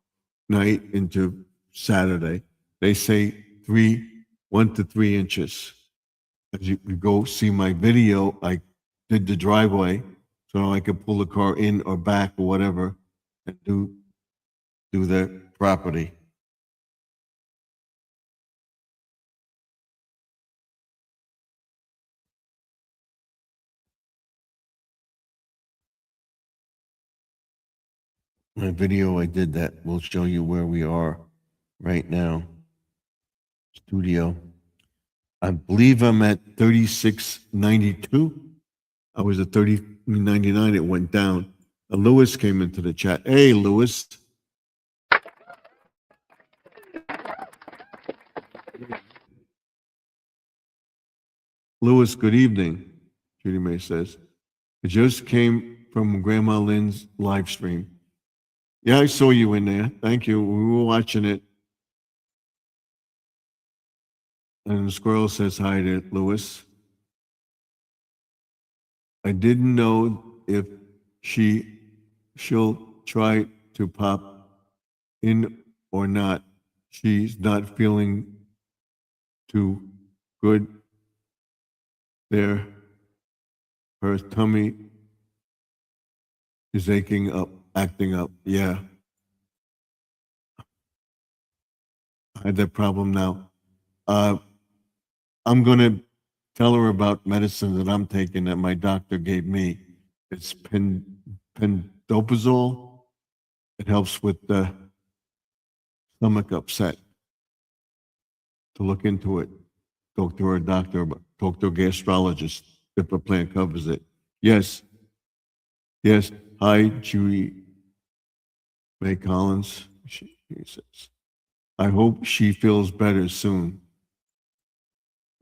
night into Saturday. They say 1 to 3 inches. As you go see my video, I did the driveway so I could pull the car in or back or whatever and do the property. My video, I did that. We'll show you where we are right now. Studio. I believe I'm at 3692. I was at 3099. It went down. Lewis came into the chat. Hey, Lewis. Lewis, good evening. Judy May says. It just came from Grandma Lynn's live stream. Yeah, I saw you in there. Thank you. We were watching it. And the squirrel says hi to Lewis. I didn't know if she'll try to pop in or not. She's not feeling too good there. Her tummy is acting up. Yeah. I had that problem now. I'm going to tell her about medicine that I'm taking that my doctor gave me. It's pendoprazole. It helps with the stomach upset. To look into it. Talk to her doctor, talk to a gastrologist if a plan covers it. Yes. Yes. Hi, Judy May Collins. She says, I hope she feels better soon.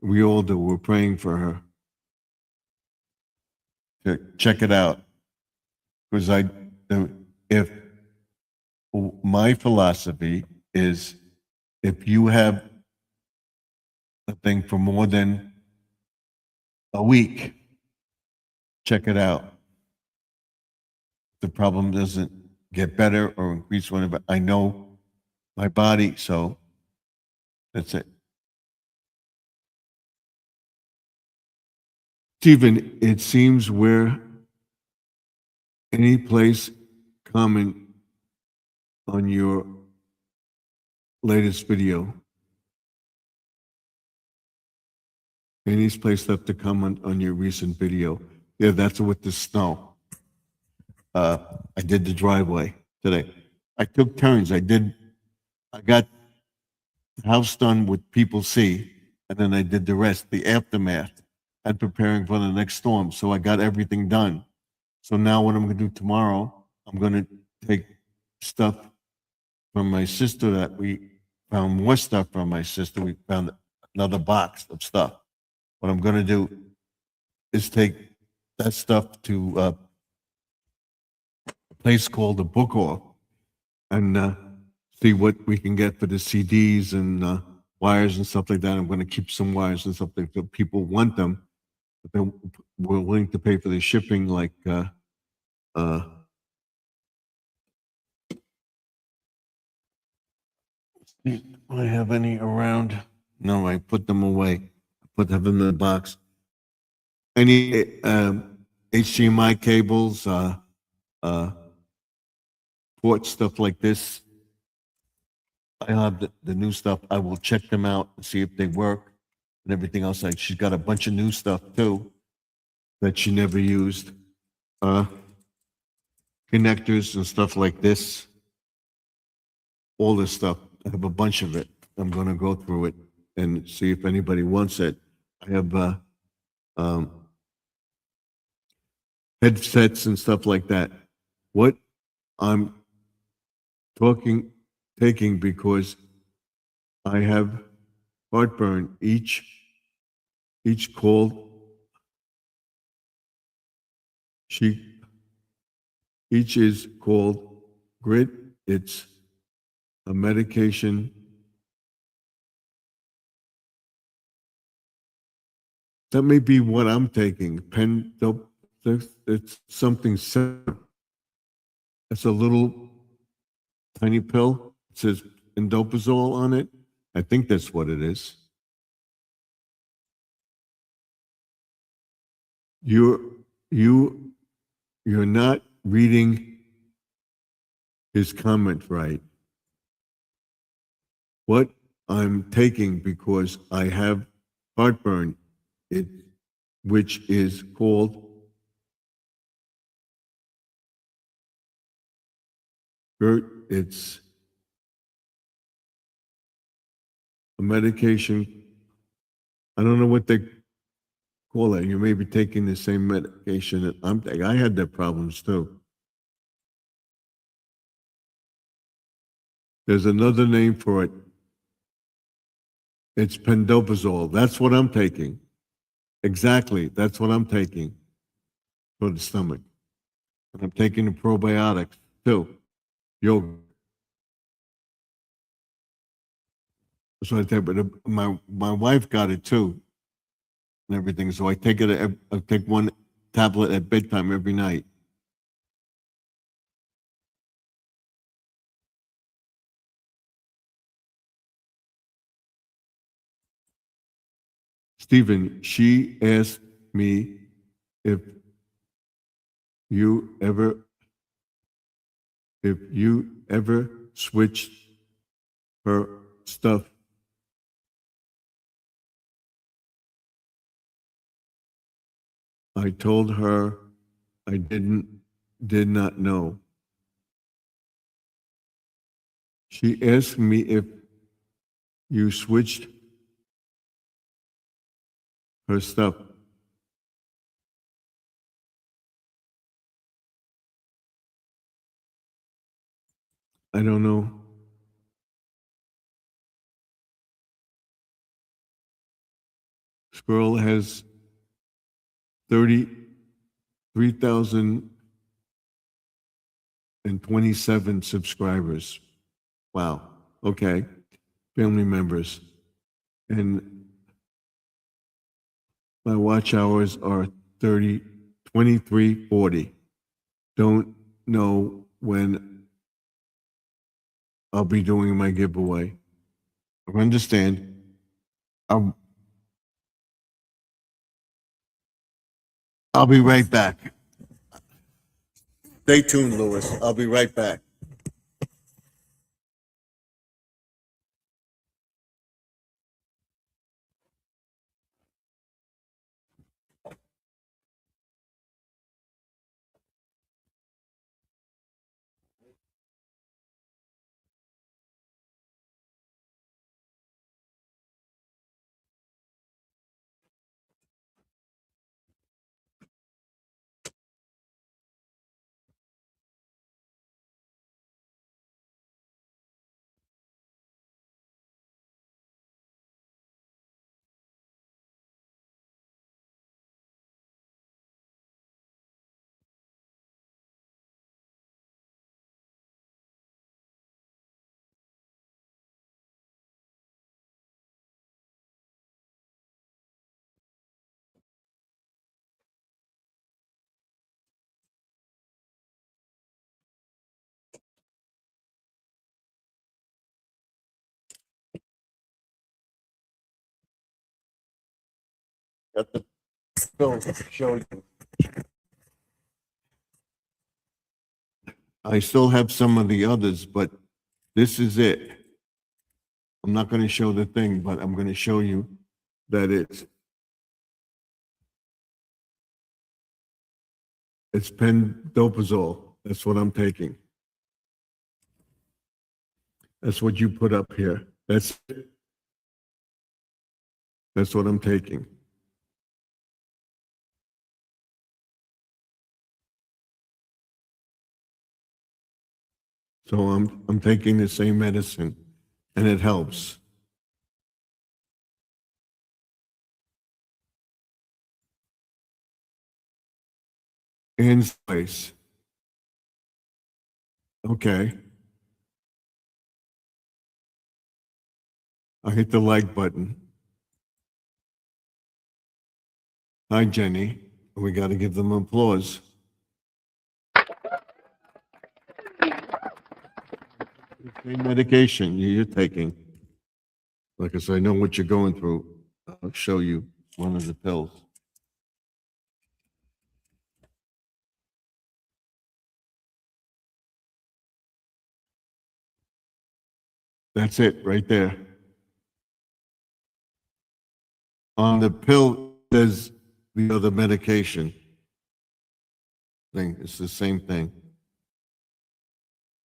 We all do. We're praying for her. Check it out. Because if my philosophy is if you have a thing for more than a week, check it out. The problem doesn't get better or increase whenever I know my body, so that's it. Stephen, it seems we're any place comment on your latest video. Any place left to comment on your recent video. Yeah, that's with the snow. I did the driveway today. I took turns. I got the house done with people see, and then I did the rest, the aftermath, and preparing for the next storm. So I got everything done. So now what I'm going to do tomorrow, I'm going to take stuff from my sister that we found more stuff from my sister. We found another box of stuff. What I'm going to do is take that stuff to a place called the Book Off and see what we can get for the CDs and wires and stuff like that. I'm going to keep some wires and stuff like that. People want them, but we're willing to pay for the shipping. Like, uh, do I have any around? No, I put them away. Put them in the box. Any HDMI cables, port stuff like this. I have the new stuff. I will check them out and see if they work and everything else. Like she's got a bunch of new stuff too that she never used. Connectors and stuff like this. All this stuff. I have a bunch of it. I'm going to go through it and see if anybody wants it. I have headsets and stuff like that. What I'm taking because I have heartburn. Each call, each is called grit. It's a medication. That may be what I'm taking. It's something similar. It's a little tiny pill. It says indoprazole on it. I think that's what it is. You're not reading his comment right. What I'm taking because I have heartburn, which is called GERT. It's a medication. I don't know what they call it. You may be taking the same medication that I'm taking. I had that problems too. There's another name for it. It's pendoprazole. That's what I'm taking. Exactly. That's what I'm taking for the stomach. And I'm taking the probiotics too. Yogurt. So I take, but my wife got it too, and everything. So I take it. I take one tablet at bedtime every night. Stephen, she asked me if you ever switched her stuff. I told her I did not know. She asked me if you switched her stuff. I don't know. Squirrel has 33,027 subscribers. Wow. Okay. Family members. And my watch hours are 23:40. Don't know when I'll be doing my giveaway. I understand. I'll be right back. Stay tuned, Louis. I'll be right back. Got the pill to show you. I still have some of the others, but this is it. I'm not going to show the thing, but I'm going to show you that it's pendoprazole. That's what I'm taking. That's what you put up here. That's what I'm taking. So I'm taking the same medicine, and it helps. And space. Okay. I hit the like button. Hi, Jenny. We got to give them applause. Same medication you're taking. Like I said, I know what you're going through. I'll show you one of the pills. That's it right there. On the pill, there's the other medication thing. It's the same thing.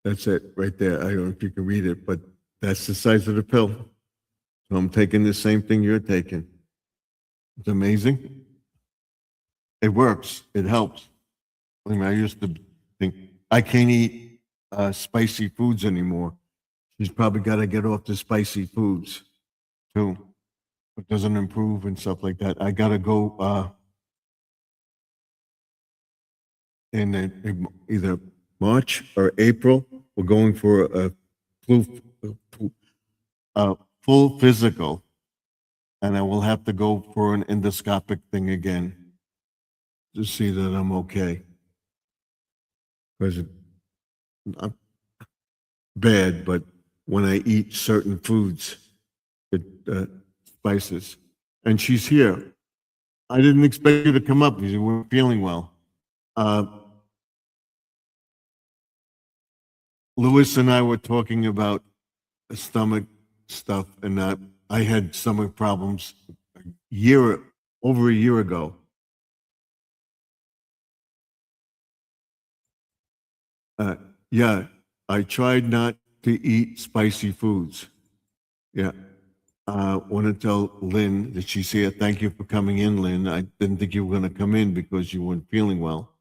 That's it right there. I don't know if you can read it, but that's the size of the pill. So I'm taking the same thing you're taking. It's amazing. It works. It helps. I mean, I used to think I can't eat spicy foods anymore. She's probably got to get off the spicy foods too. It doesn't improve and stuff like that. I got to go in either March or April. We're going for a full physical, and I will have to go for an endoscopic thing again to see that I'm okay. Because not bad, but when I eat certain foods, it spices. And she's here. I didn't expect you to come up because you weren't feeling well. Louis and I were talking about stomach stuff, and I had stomach problems over a year ago. Yeah, I tried not to eat spicy foods. Yeah. Want to tell Lynn that she's here. Thank you for coming in, Lynn. I didn't think you were going to come in because you weren't feeling well.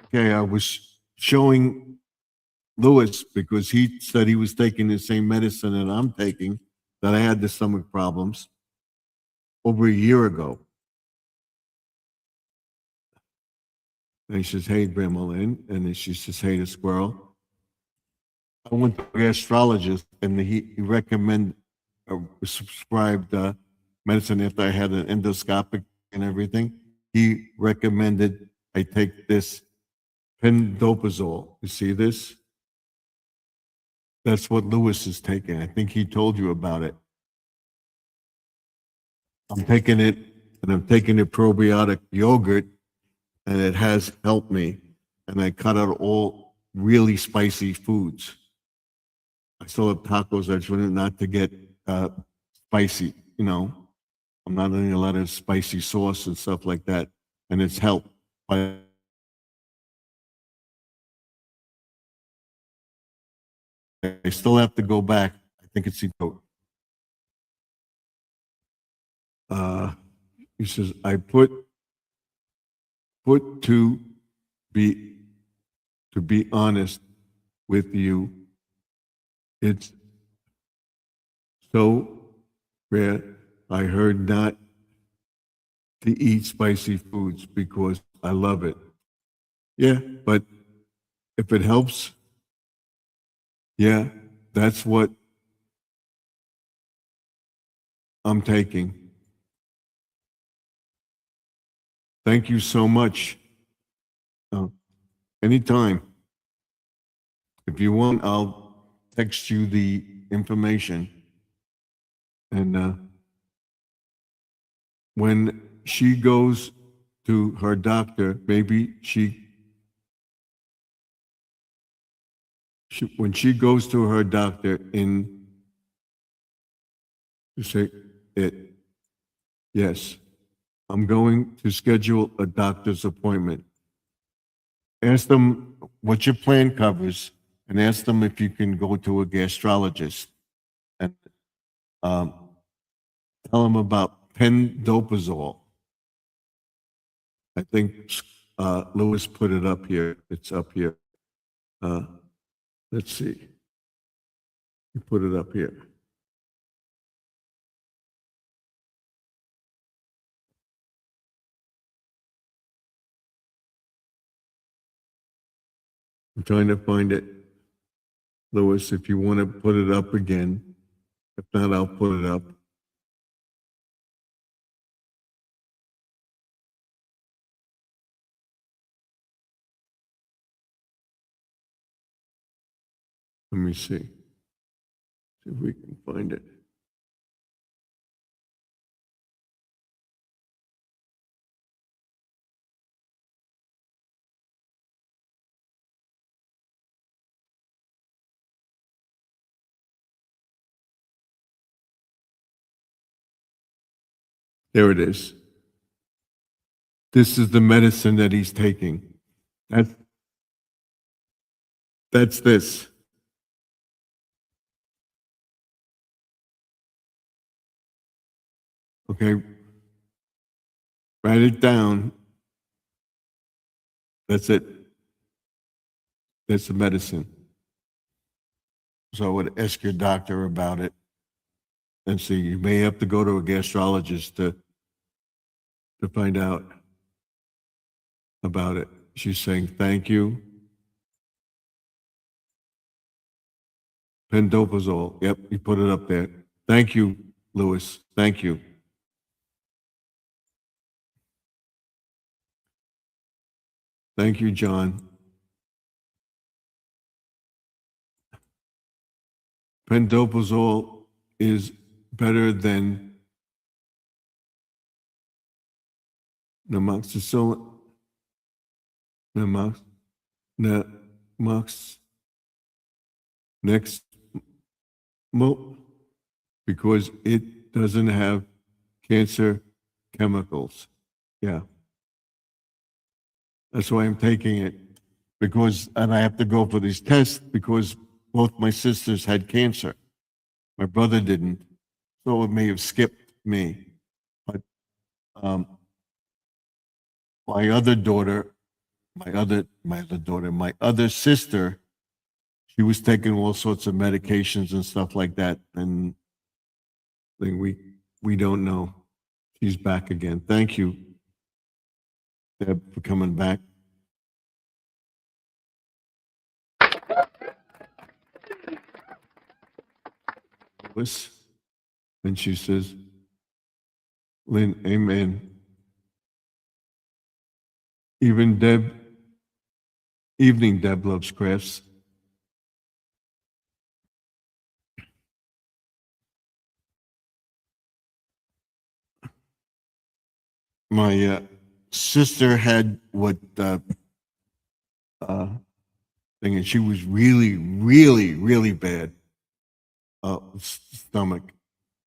Okay, I was showing Louis because he said he was taking the same medicine that I'm taking, that I had the stomach problems over a year ago. And he says, hey, Grandma Lynn. And then she says, hey, the squirrel. I went to an astrologist, and he recommended prescribed medicine after I had an endoscopic and everything. He recommended I take this pendoprazole. You see this? That's what Louis is taking. I think he told you about it. I'm taking it, and I'm taking the probiotic yogurt, and it has helped me. And I cut out all really spicy foods. I still have tacos. I try not to get spicy, you know. I'm not eating a lot of spicy sauce and stuff like that, and it's helped. I still have to go back. I think it's he says, I put to be honest with you, it's so rare. I heard not to eat spicy foods because I love it. Yeah, but if it helps, yeah, that's what I'm taking. Thank you so much. Anytime. If you want, I'll text you the information. And when she goes to her doctor, maybe when she goes to her doctor to say it, yes, I'm going to schedule a doctor's appointment. Ask them what your plan covers and ask them if you can go to a gastrologist. And tell them about pendoprazole. I think Lewis put it up here. It's up here. Let's see. He put it up here. I'm trying to find it. Lewis, if you want to put it up again. If not, I'll put it up. Let me see. See if we can find it. There it is. This is the medicine that he's taking. That's this. Okay. Write it down. That's it. That's the medicine. So I would ask your doctor about it and see, you may have to go to a gastrologist to find out about it. She's saying, thank you. Pendoprazole. Yep, you put it up there. Thank you, Lewis. Thank you. Thank you, John. Pendoprazole is better than namoxicillin. Because it doesn't have cancer chemicals. Yeah. That's why I'm taking it. And I have to go for these tests because both my sisters had cancer. My brother didn't. So it may have skipped me. But my other sister, she was taking all sorts of medications and stuff like that. And we don't know. She's back again. Thank you, Deb, for coming back. And she says, Lynn, amen. Evening, Deb loves crafts. My sister had thing, and she was really, really, really bad stomach.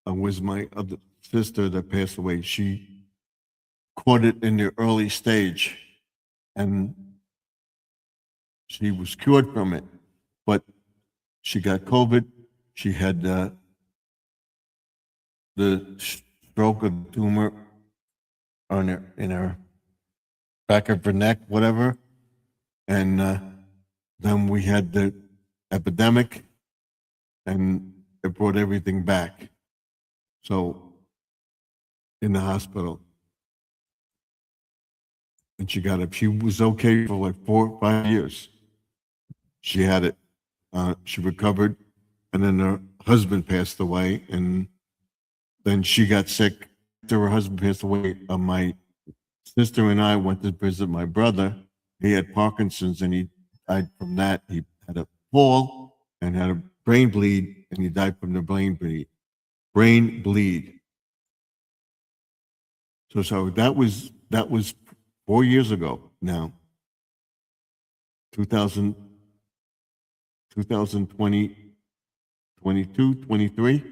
Was my other sister that passed away. She caught it in the early stage, and she was cured from it. But she got COVID. She had the stroke of the tumor in her back of her neck, whatever. And then we had the epidemic, and it brought everything back. So in the hospital. And she was okay for like 4 or 5 years. She had it. She recovered, and then her husband passed away, and then she got sick. After her husband passed away, my sister and I went to visit my brother. He had Parkinson's, and he died from that. He had a fall and had a brain bleed, and he died from the brain bleed. brain bleed. So that was 4 years ago now. 2000, 2020, 22, 23,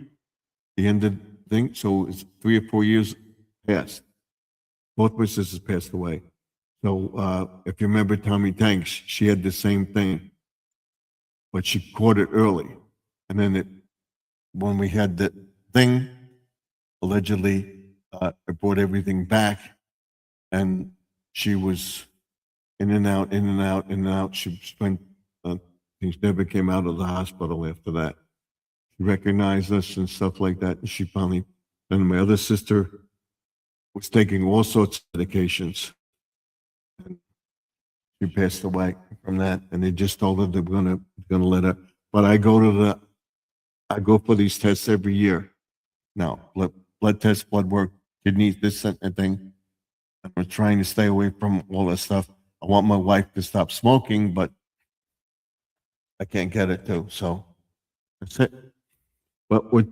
the end of the thing. So it's 3 or 4 years past. Both my sisters passed away. So if you remember Tommy Tanks, she had the same thing, but she caught it early. And then when we had the thing, allegedly, it brought everything back, and she was in and out, in and out, in and out. She spent, she never came out of the hospital after that. She recognized us and stuff like that, and she finally, and my other sister was taking all sorts of medications. And she passed away from that, and they just told her they're gonna let her. But I go for these tests every year. Now, blood tests, blood work, kidneys, this and thing. I'm trying to stay away from all that stuff. I want my wife to stop smoking, but I can't get it to. So that's it. But we're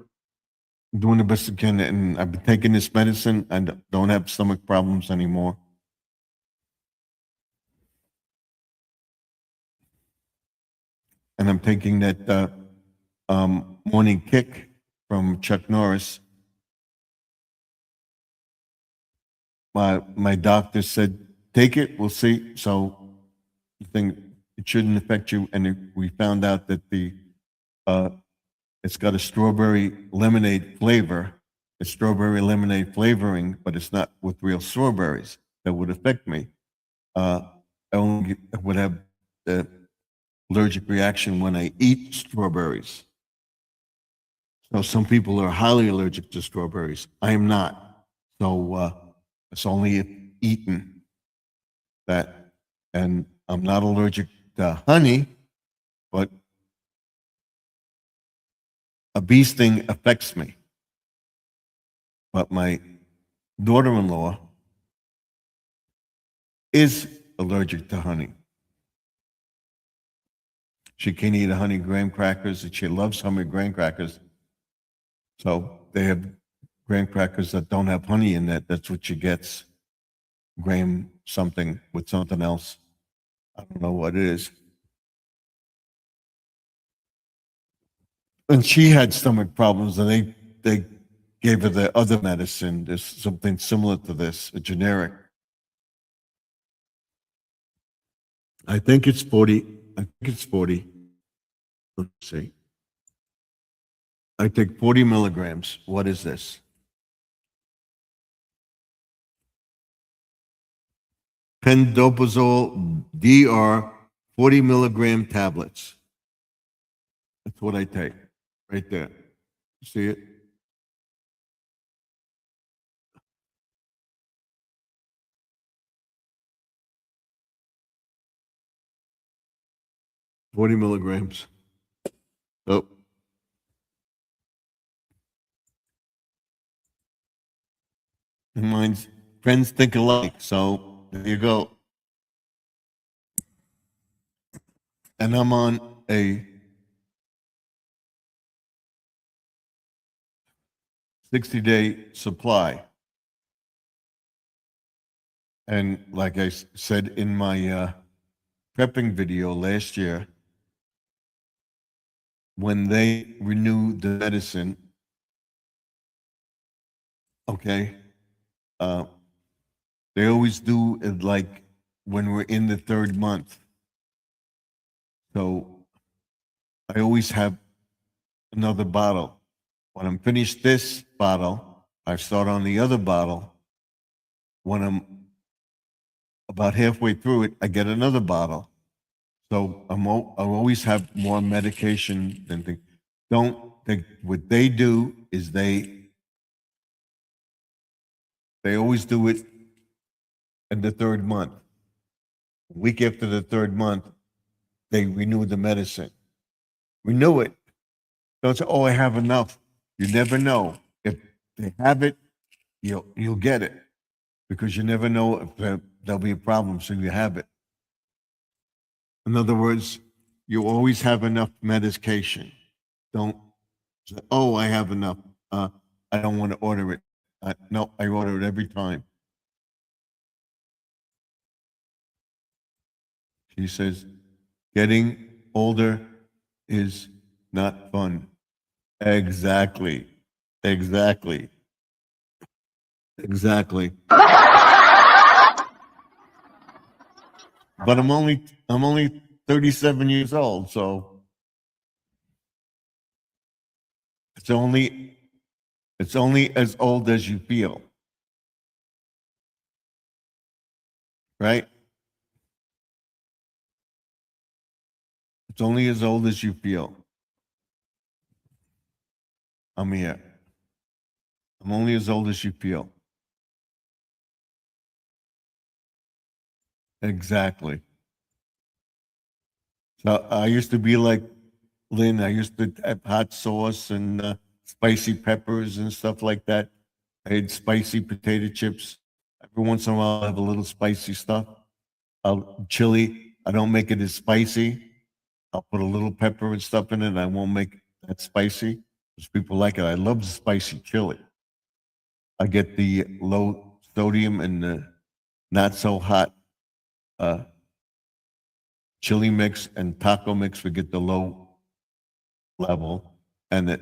doing the best we can, and I've been taking this medicine. I don't have stomach problems anymore. And I'm taking that morning kick from Chuck Norris. My doctor said, take it, we'll see. So you think it shouldn't affect you. And we found out that it's got a strawberry lemonade flavor. It's strawberry lemonade flavoring, but it's not with real strawberries that would affect me. I only would have the allergic reaction when I eat strawberries. So some people are highly allergic to strawberries. I am not. So it's only if eaten that, and I'm not allergic to honey, but a bee sting affects me. But my daughter-in-law is allergic to honey. She can't eat honey graham crackers, and she loves honey graham crackers. So they have graham crackers that don't have honey in that. That's what she gets. Graham something with something else. I don't know what it is. And she had stomach problems, and they gave her the other medicine. There's something similar to this, a generic. I think it's 40. I think it's 40. Let's see. I take 40 milligrams. What is this? Pendoprazole DR 40 milligram tablets. That's what I take right there. See it? $40 milligrams. Oh. And mine's friends think alike, so there you go. And I'm on a 60-day supply. And like I said in my prepping video last year, when they renew the medicine, okay, they always do it like when we're in the 3rd month. So I always have another bottle. When I'm finished this bottle, I start on the other bottle. When I'm about halfway through it, I get another bottle. So I always have more medication than things. What they do is they always do it in the 3rd month. A week after the 3rd month, they renew the medicine. Renew it. Don't say, oh, I have enough. You never know. If they have it, you'll get it, because you never know if there'll be a problem, so you have it. In other words, you always have enough medication. Don't say, oh, I have enough. I don't want to order it. No, I order it every time. She says, getting older is not fun. Exactly. Exactly. Exactly. But I'm only 37 years old, so it's only as old as you feel. Right? It's only as old as you feel. I'm here. I'm only as old as you feel. Exactly. So I used to be like Lynn. I used to have hot sauce and spicy peppers and stuff like that. I had spicy potato chips. Every once in a while, I have a little spicy stuff. Chili. I don't make it as spicy. I'll put a little pepper and stuff in it. I won't make that spicy because people like it. I love the spicy chili. I get the low sodium and the not so hot uh, chili mix and taco mix. We get the low level, and it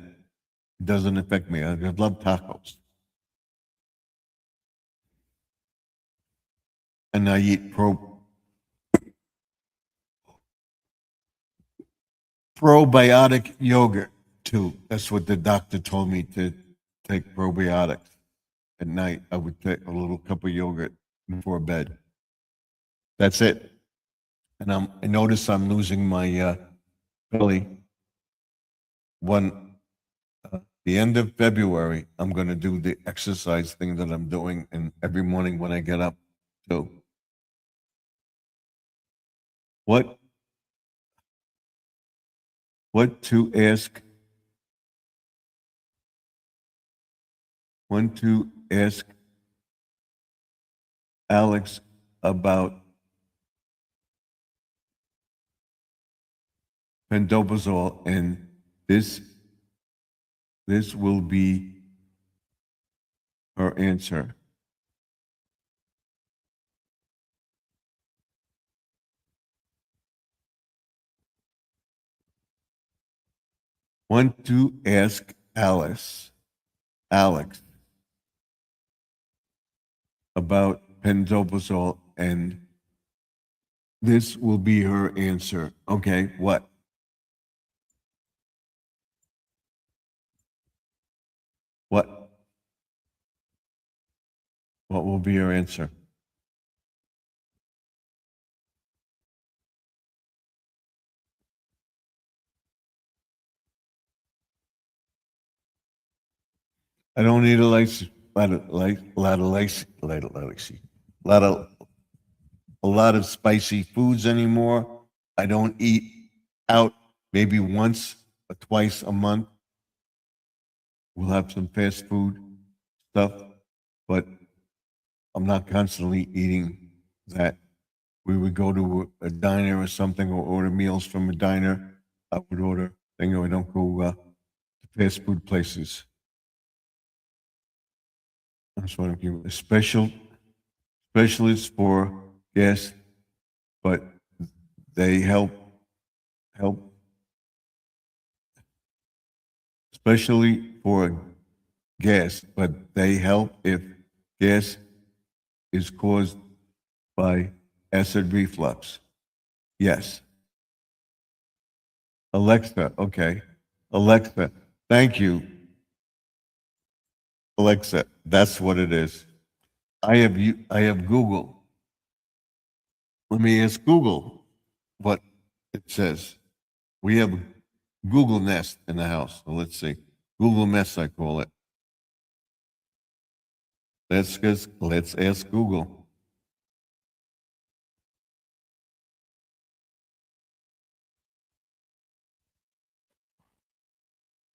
doesn't affect me. I love tacos, and I eat probiotic yogurt too. That's what the doctor told me to take probiotics at night. I would take a little cup of yogurt before bed. That's it. And I notice I'm losing my belly. When the end of February, I'm going to do the exercise thing that I'm doing, and every morning when I get up, too. What what to ask? When to ask Alex about pendobazole, and this will be her answer. Want to ask Alex about pendobazole, and this will be her answer. Okay, what? What? What will be her answer? I don't need a license, lot of license, lot of a lot of spicy foods anymore. I don't eat out maybe once or twice a month. We'll have some fast food stuff, but I'm not constantly eating that. We would go to a diner or something or order meals from a diner. I would order, I don't go to fast food places. That's what I'm giving. A specialists for gas, but they help, especially for gas, but they help if gas is caused by acid reflux. Yes. Alexa, okay. Alexa, thank you. Alexa, that's what it is. I have Google. Let me ask Google what it says. We have Google Nest in the house. So let's see. Google Nest, I call it. Let's ask Google.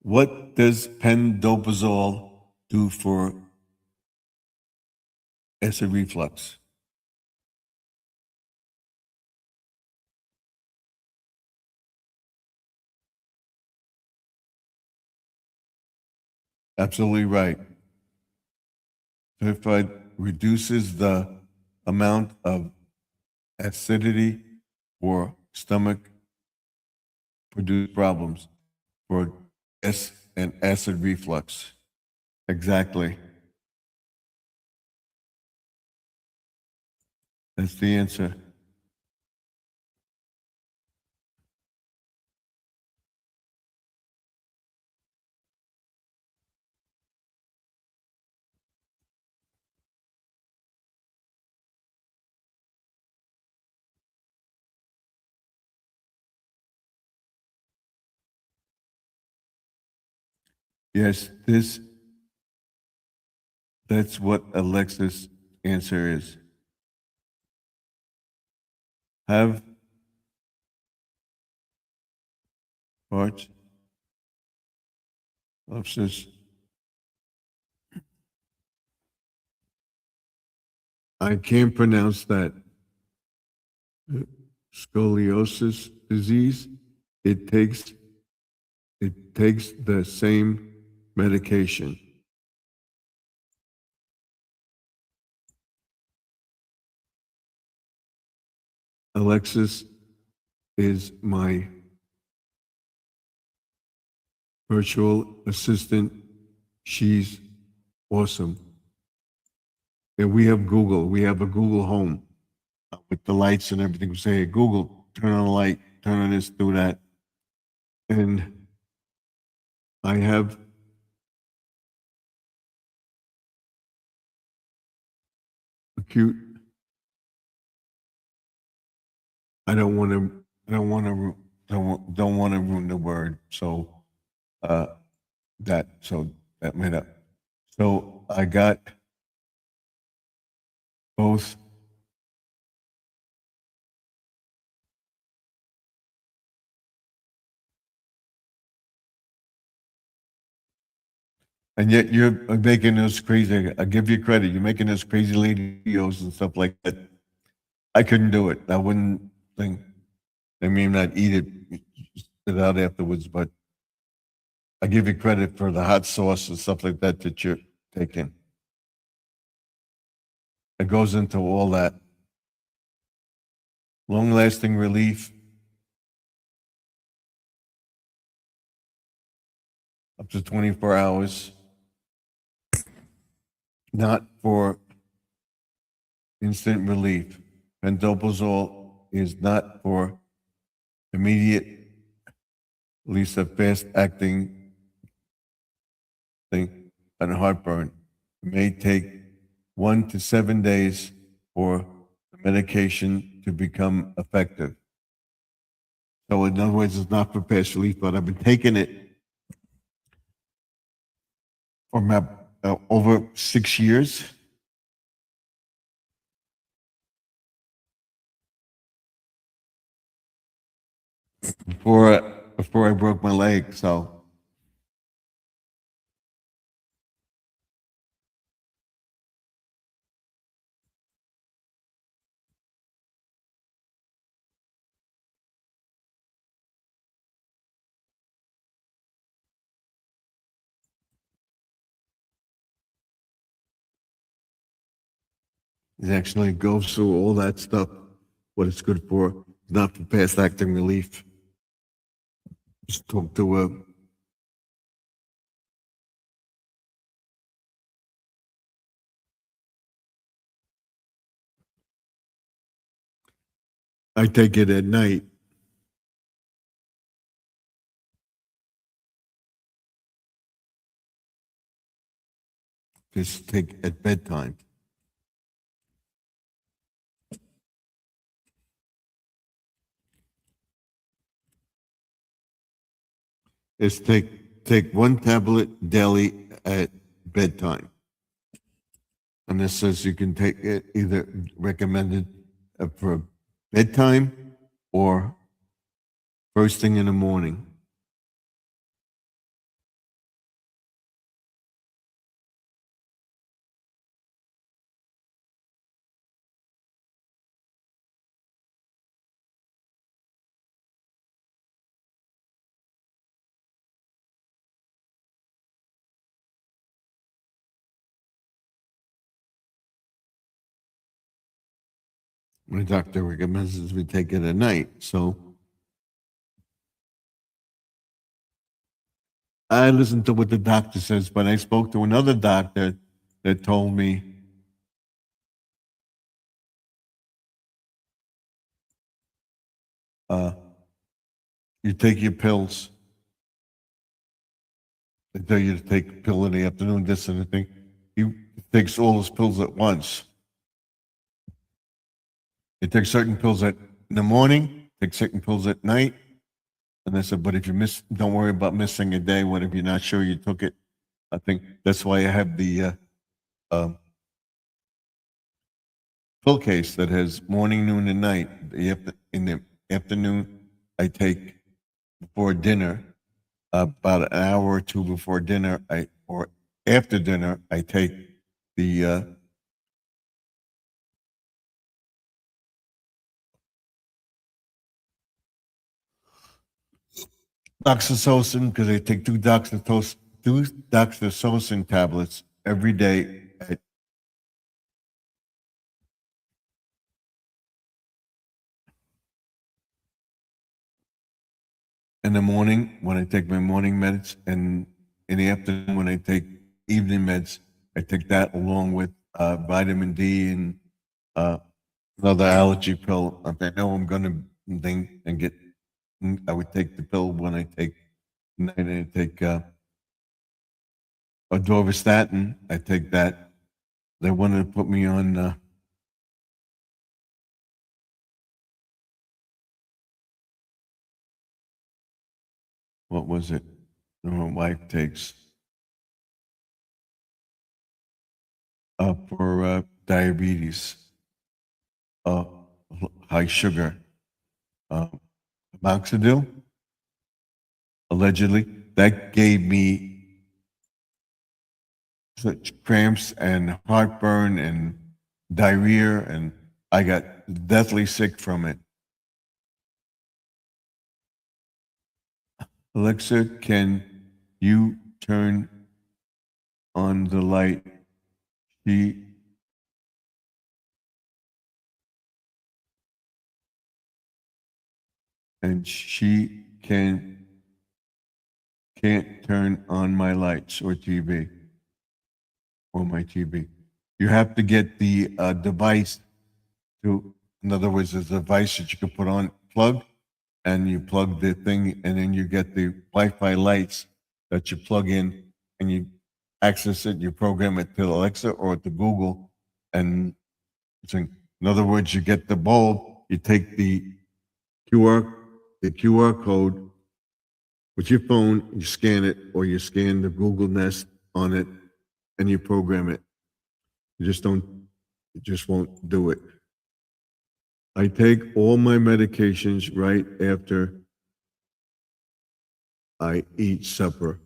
What does pendobazole do for acid reflux? Absolutely right. Certified reduces the amount of acidity for stomach produced problems for gas and acid reflux. Exactly. That's the answer. Yes, that's what Alexa's answer is. Have parts of this. I can't pronounce that. Scoliosis disease. It takes the same medication. Alexis is my virtual assistant. She's awesome. And we have Google. We have a Google Home with the lights and everything. We say, hey, Google, turn on the light, turn on this, do that. And I have acute. I don't want to. I don't want to. Don't want to ruin the word. So that made up. So I got both. And yet you're making those crazy. I give you credit. You're making those crazy lady videos and stuff like that. I couldn't do it. I wouldn't think. I mean, not eat it, spit it out afterwards, but I give you credit for the hot sauce and stuff like that that you're taking. It goes into all that. Long lasting relief, up to 24 hours. Not for instant relief. Pantoprazole is not for immediate, at least a fast acting thing on heartburn. It may take 1 to 7 days for the medication to become effective. So in other words, it's not for fast relief, but I've been taking it for over 6 years. Before I broke my leg, so it actually goes through all that stuff, what it's good for, not for fast acting relief. Just talk to a I take it at night. Just take at bedtime. Is take one tablet daily at bedtime. And this says you can take it either recommended for bedtime or first thing in the morning. my doctor recommends we take it at night. So I listened to what the doctor says, but I spoke to another doctor that told me you take your pills. They tell you to take a pill in the afternoon, this and the thing. He takes all his pills at once. He takes certain pills in the morning, takes certain pills at night. And I said, but if you miss, don't worry about missing a day. What if you're not sure you took it? I think that's why I have the pill case that has morning, noon, and night. In the afternoon, I take before dinner, about an hour or two before dinner, or after dinner, I take the doxycycline, because I take two doxycycline tablets every day in the morning when I take my morning meds, and in the afternoon when I take evening meds. I take that along with vitamin D and another allergy pill. If I know I'm going to thing and get, I would take the pill when I take night. I take atorvastatin. I take that. They wanted to put me on. What was it? My wife takes for diabetes, high sugar, amoxicillin, allegedly. That gave me such cramps and heartburn and diarrhea, and I got deathly sick from it. Alexa, can you turn on the light? She can't turn on my lights or TV or my TV. You have to get the device to, in other words, there's a device that you can put on, plug, and you plug the thing, and then you get the Wi-Fi lights that you plug in, and you access it, you program it to Alexa or to Google, and in other words, you get the bulb, you take the QR code with your phone, you scan it, or you scan the Google Nest on it, and you program it. You just won't do it. I take all my medications right after I eat supper.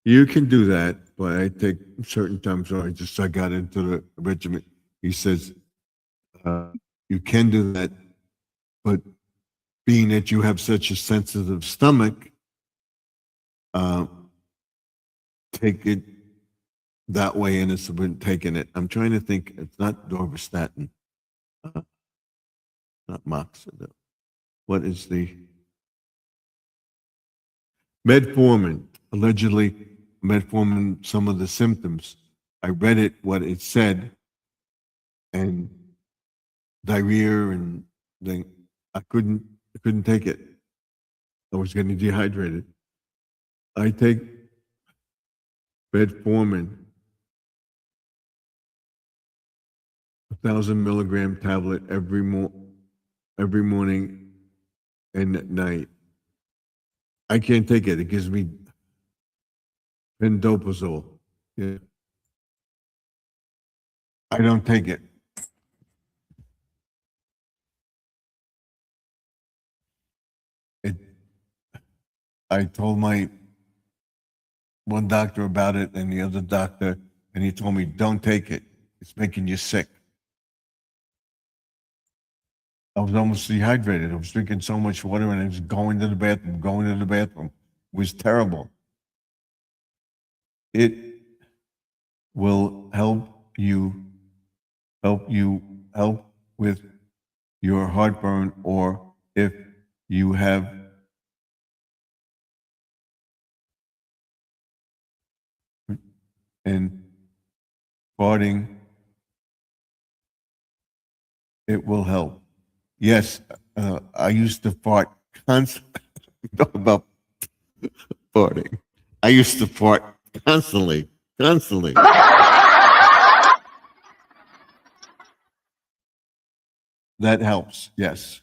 You can do that, but I take certain times. So I got into the regimen. He says, you can do that, but being that you have such a sensitive stomach, take it that way, and it's been taking it. I'm trying to think. It's not Dorvastatin, not Moxidil. What is the metformin? Allegedly, metformin. Some of the symptoms. I read it. What it said, and diarrhea, and then I couldn't take it. I was getting dehydrated. I take metformin, 1,000 milligram tablet every morning and at night. I can't take it. It gives me pendoprazole. Yeah. I don't take it. I told my one doctor about it and the other doctor, and he told me, don't take it. It's making you sick. I was almost dehydrated. I was drinking so much water and I was going to the bathroom. It was terrible. It will help with your heartburn, or if you have and farting, it will help. Yes, I used to fart constantly. Talk about farting. I used to fart constantly, constantly. That helps, yes.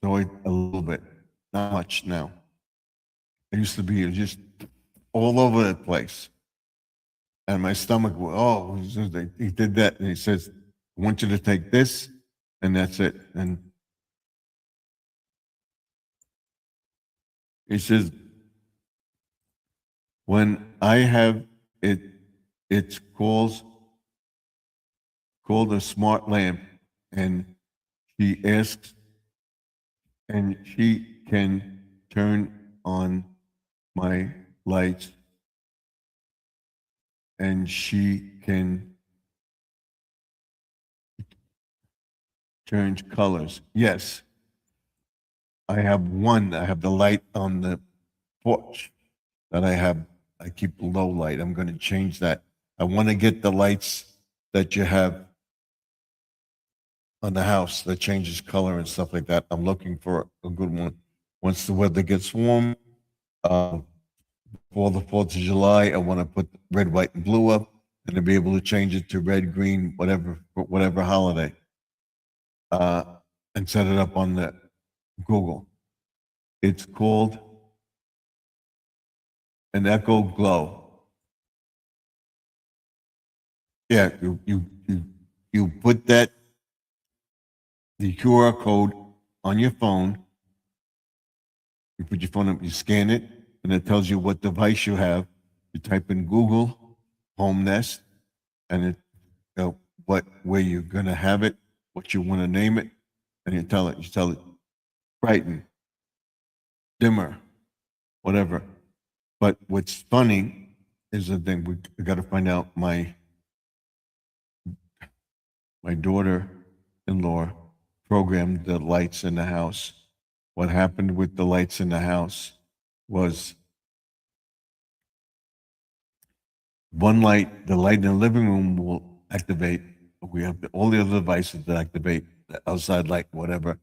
So a little bit, not much now. I used to be just all over the place. And my stomach, oh, he did that. And he says, I want you to take this, and that's it. And he says, when I have it, it's called a smart lamp. And she asks, and she can turn on my lights, and she can change colors. Yes, I have one. I have the light on the porch that I keep low light. I'm going to change that. I want to get the lights that you have on the house that changes color and stuff like that. I'm looking for a good one. Once the weather gets warm, for the 4th of July, I want to put red, white, and blue up, and to be able to change it to red, green, whatever holiday, and set it up on the Google. It's called an Echo Glow. Yeah, you put the QR code on your phone. You put your phone up, you scan it, and it tells you what device you have. You type in Google Home Nest, and it where you're gonna have it, what you want to name it, and you tell it brighten, dimmer, whatever. But what's funny is the thing we got to find out. My daughter-in-law programmed the lights in the house. What happened with the lights in the house was one light, the light in the living room will activate. We have all the other devices that activate the outside light, whatever.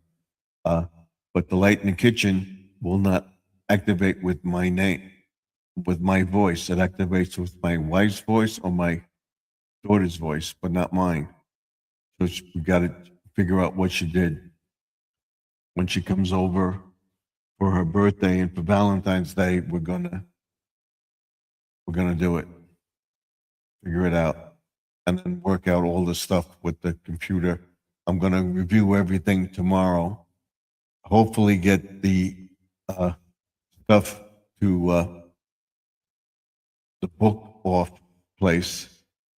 But the light in the kitchen will not activate with my name, with my voice. It activates with my wife's voice or my daughter's voice, but not mine. So we got to figure out what she did. When she comes over for her birthday and for Valentine's Day, we're gonna do it. Figure it out, and then work out all the stuff with the computer. I'm gonna review everything tomorrow. Hopefully, get the stuff to the book off place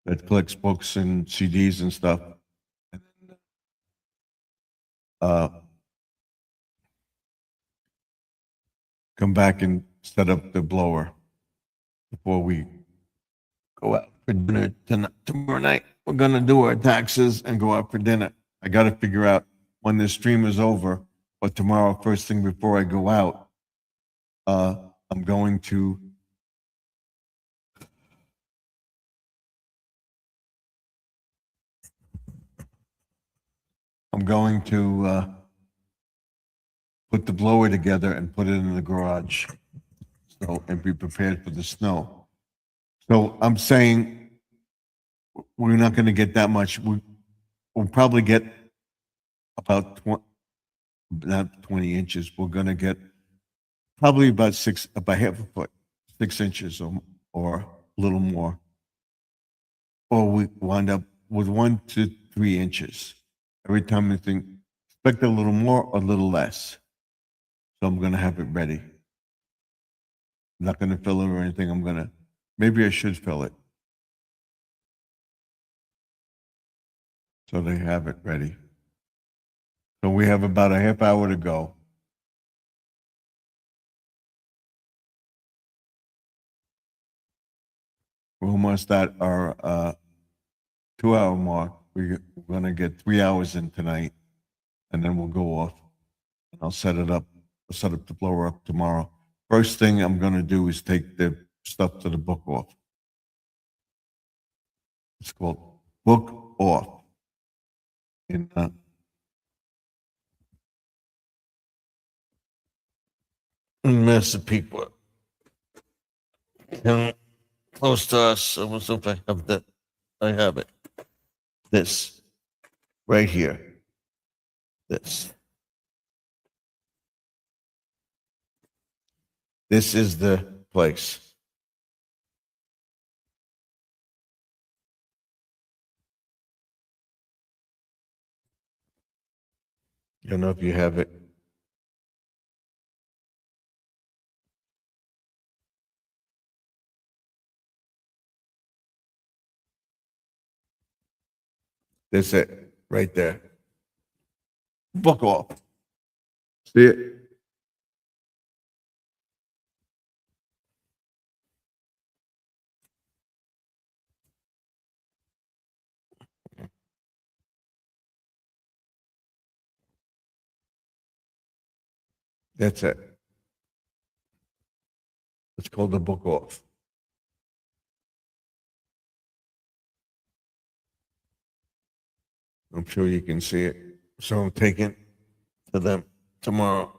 that collects books and CDs and stuff. Come back and set up the blower before we go out for dinner tomorrow night. We're gonna do our taxes and go out for dinner. I got to figure out when this stream is over, but tomorrow, first thing before I go out, I'm going to put the blower together and put it in the garage, so and be prepared for the snow. So I'm saying we're not going to get that much. We'll probably get about not 20 inches. We're going to get probably about half a foot, 6 inches or a little more. Or we wind up with 1 to 3 inches. Every time I think, expect a little more or a little less. So I'm going to have it ready. I'm not going to fill it or anything. Maybe I should fill it. So they have it ready. So we have about a half hour to go. We're almost at our 2-hour mark. We're going to get 3 hours in tonight. and then we'll go off. And I'll set it up. I'll set up the blower up tomorrow. First thing I'm going to do is take the stuff to the book off. It's called Book Off. In Massapequa. Close to us. I was if I have that. I have it. This right here. This. This is the place. I don't know if you have it. That's it, right there. Book off. See it? That's it. It's called the book off. I'm sure you can see it. So I'm taking to them tomorrow.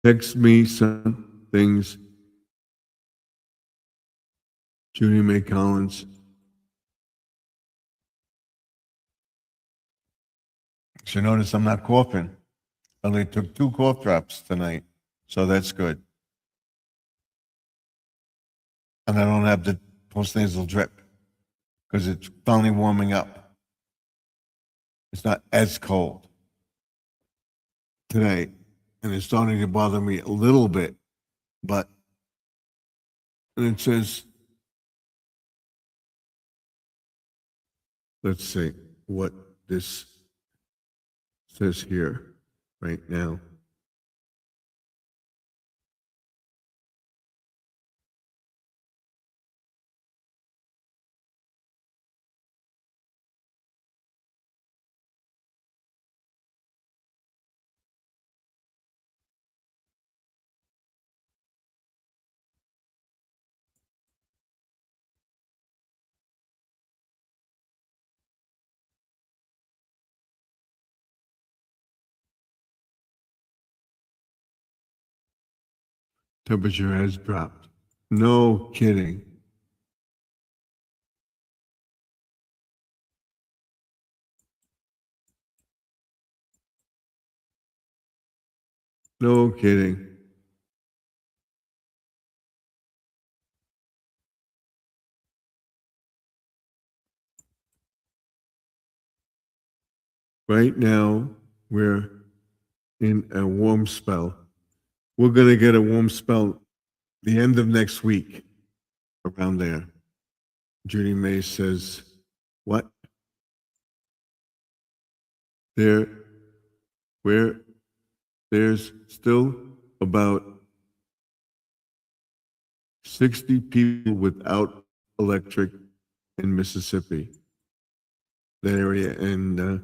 Text me some things. Judy May Collins. So notice I'm not coughing. I only took 2 cough drops tonight, so that's good. And I don't have the postnasal drip because it's finally warming up. It's not as cold today, and it's starting to bother me a little bit, but and it says, let's see what this says here right now. Temperature has dropped. No kidding. No kidding. Right now, we're in a warm spell. We're going to get a warm spell the end of next week around there. Judy May says, what? There's still about 60 people without electric in Mississippi, that area. And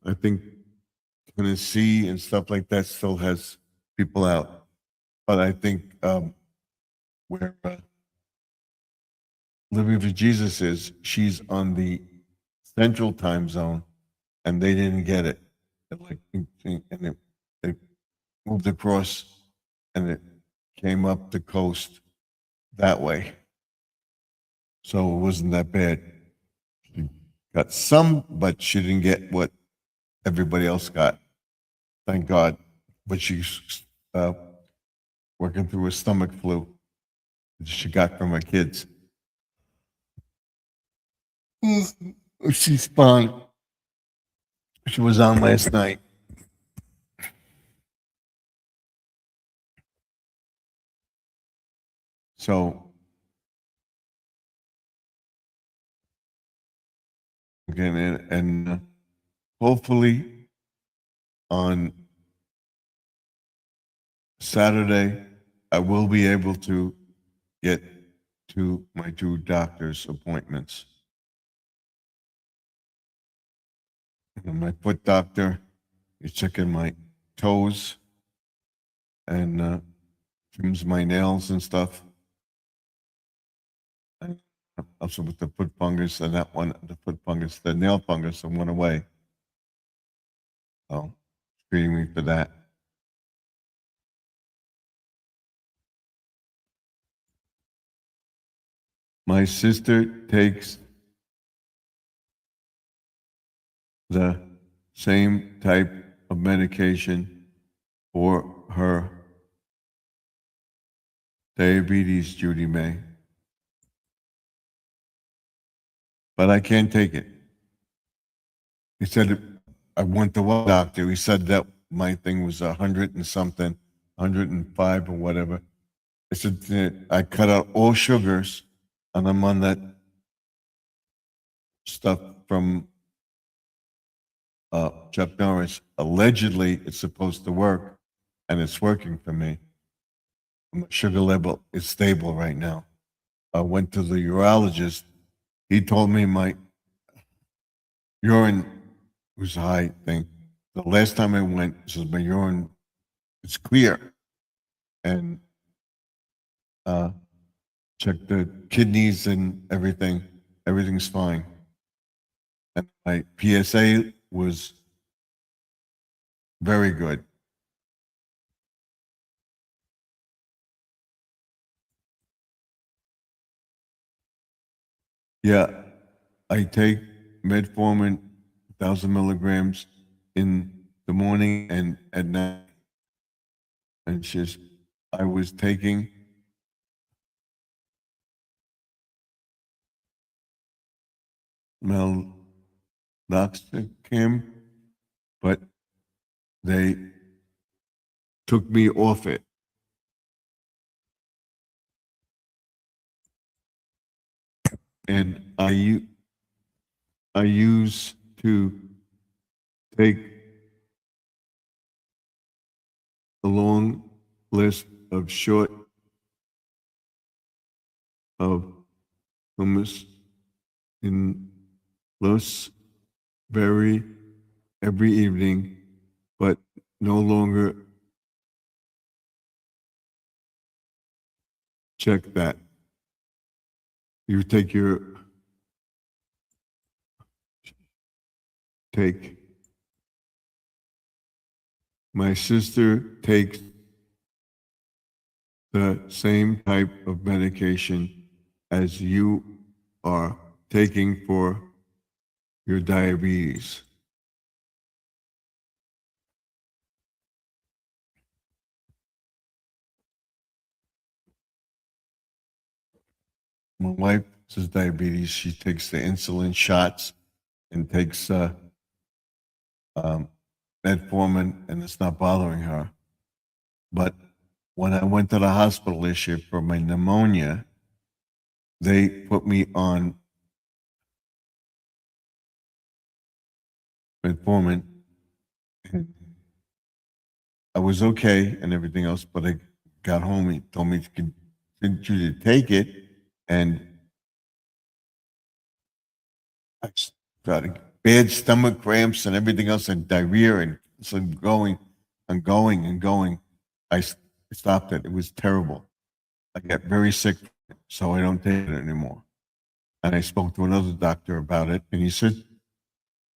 I think Tennessee and stuff like that still has people out. But I think where Living for Jesus is, she's on the central time zone, and they didn't get it. And it moved across, and it came up the coast that way. So it wasn't that bad. She got some, but she didn't get what everybody else got. Thank God. But she's working through a stomach flu that she got from her kids. She's fine. She was on last night. So again, and hopefully on Saturday, I will be able to get to my 2 doctor's appointments. And my foot doctor is checking my toes and trims my nails and stuff. And also with the foot fungus and that one, the foot fungus, the nail fungus, that went away. So, treating me for that. My sister takes the same type of medication for her diabetes, Judy May. But I can't take it. He said, I went to one doctor. He said that my thing was 100 and something, 105 or whatever. I said, I cut out all sugars and I'm on that stuff from Chuck Norris. Allegedly, it's supposed to work and it's working for me. My sugar level is stable right now. I went to the urologist. He told me my urine was a high thing. The last time I went, he says my urine is clear. And checked the kidneys and everything. Everything's fine. And my PSA was very good. Yeah, I take metformin, 1,000 milligrams in the morning and at night. And I was taking meloxicam, but they took me off it. And I used to take a long list of short of hummus in Los Berry every evening, but no longer check that. You take my sister takes the same type of medication as you are taking for your diabetes. My wife has diabetes. She takes the insulin shots and takes metformin, and it's not bothering her. But when I went to the hospital this year for my pneumonia, they put me on metformin. And I was okay and everything else, but I got home. He told me to continue to take it, and I started bad stomach cramps and everything else, and diarrhea, and so going. I stopped it. It was terrible. I got very sick, so I don't take it anymore. And I spoke to another doctor about it, and he said,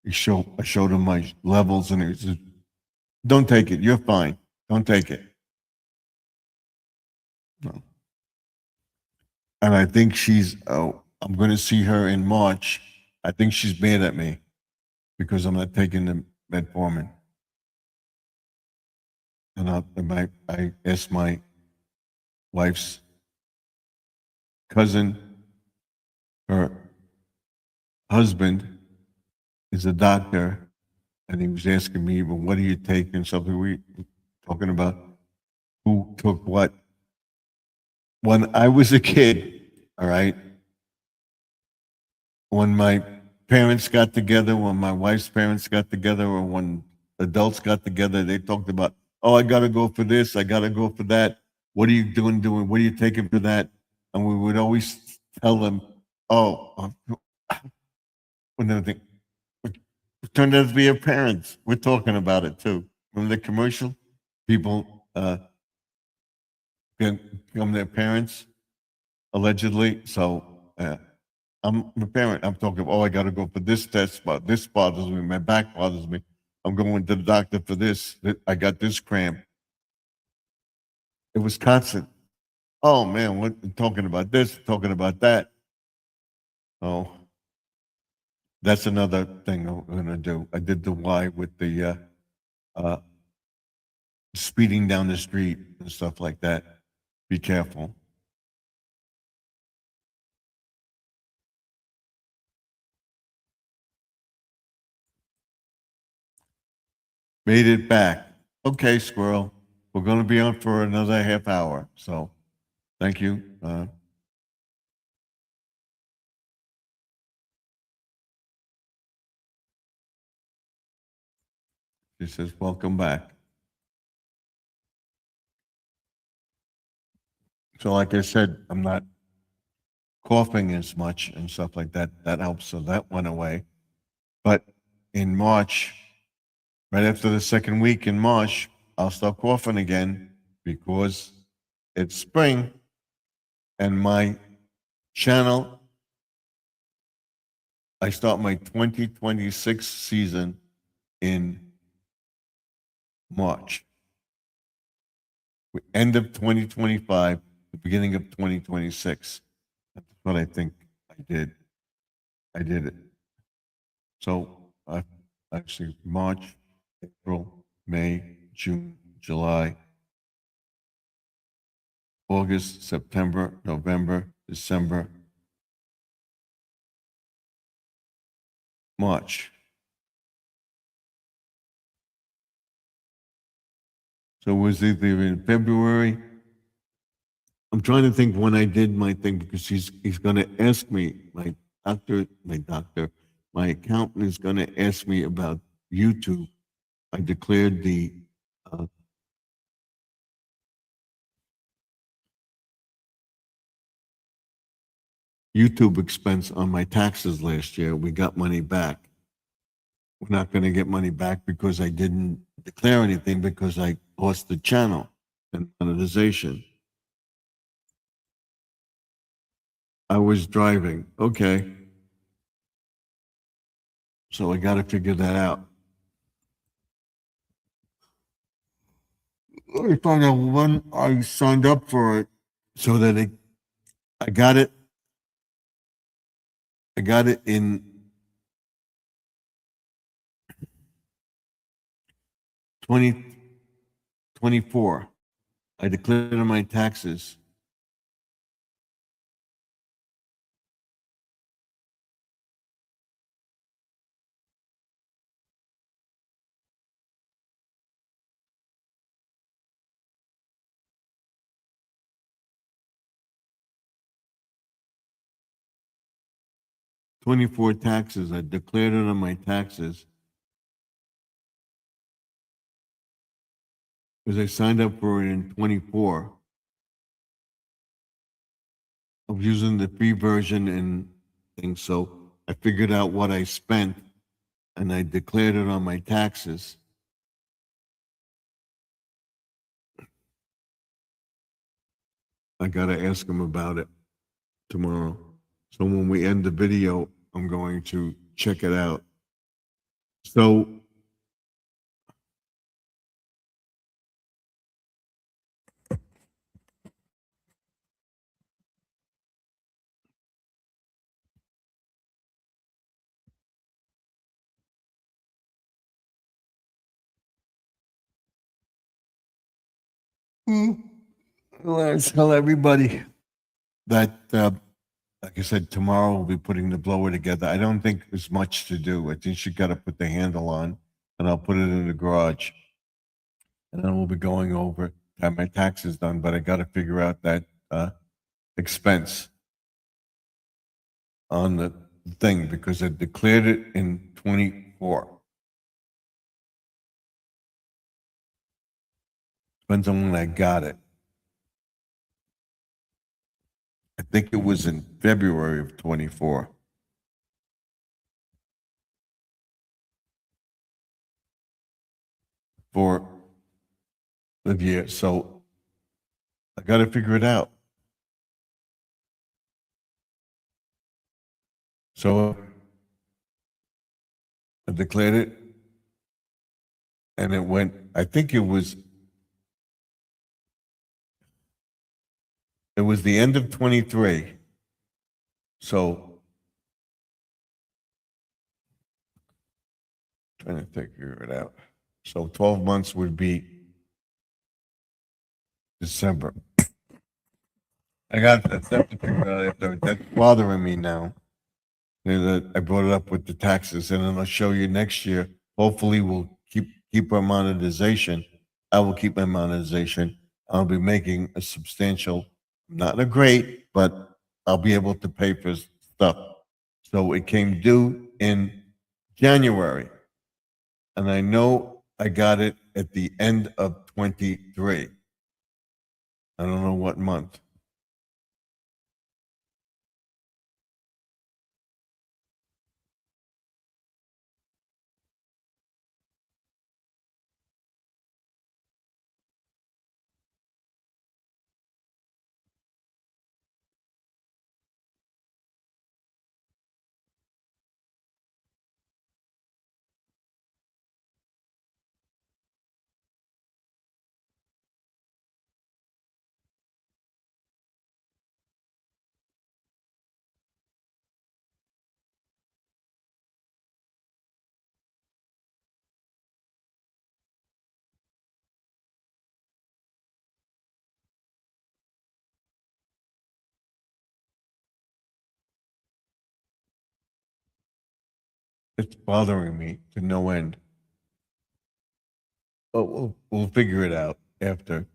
I showed him my levels, and he said, don't take it. You're fine. Don't take it. No. And I think I'm going to see her in March. I think she's mad at me because I'm not taking the metformin. And I asked my wife's cousin, her husband is a doctor, and he was asking me, well, what do you take? And something we were talking about who took what. When I was a kid, all right, when my parents got together, when my wife's parents got together, or when adults got together, they talked about oh, I got to go for this. I got to go for that. What are you doing? What are you taking for that? And we would always tell them, oh, when they would think, it turned out to be your parents. We're talking about it too. Remember the commercial? People become their parents, allegedly. So I'm a parent. I'm talking, oh, I got to go for this test, but this bothers me. My back bothers me. I'm going to the doctor for this. I got this cramp. It was constant. Oh man, what talking about this, talking about that. Oh, that's another thing I'm gonna do. I did the why with the uh, speeding down the street and stuff like that. Be careful. Made it back. Okay, squirrel. We're going to be on for another half hour. So thank you. She says, welcome back. So like I said, I'm not coughing as much and stuff like that. That helps. So that went away. But in March, right after the second week in March, I'll start coughing again because it's spring and my channel, I start my 2026 season in March. End of 2025, the beginning of 2026. That's what I think I did. I did it. So actually March, April, May, June, July, August, September, November, December, March. So it was either in February. I'm trying to think when I did my thing because he's going to ask me, my accountant is going to ask me about YouTube. I declared the YouTube expense on my taxes last year. We got money back. We're not going to get money back because I didn't declare anything because I lost the channel and monetization. I was driving. Okay. So I got to figure that out. I found out when I signed up for it so that I got it. I got it in 2024. I declared on my taxes. '24 taxes. I declared it on my taxes because I signed up for it in 24. I was using the free version and things, so I figured out what I spent and I declared it on my taxes. I got to ask him about it tomorrow. So when we end the video, I'm going to check it out. So let's tell everybody that, like I said, tomorrow we'll be putting the blower together. I don't think there's much to do. I think you got to put the handle on, and I'll put it in the garage. And then we'll be going over to have my taxes done, but I got to figure out that expense on the thing because I declared it in 24. Depends on when I got it. I think it was in February of 24. For the year, so I got to figure it out. So I declared it, and it went. I think it was the end of 23. So trying to figure it out. So 12 months would be December. I got that stuff to figure out. That's bothering me now. I brought it up with the taxes, and then I'll show you next year. Hopefully, we'll keep our monetization. I will keep my monetization. I'll be making a substantial, not a great, but I'll be able to pay for stuff. So it came due in January, and I know I got it at the end of 23. I don't know what month. It's bothering me to no end. But we'll figure it out after.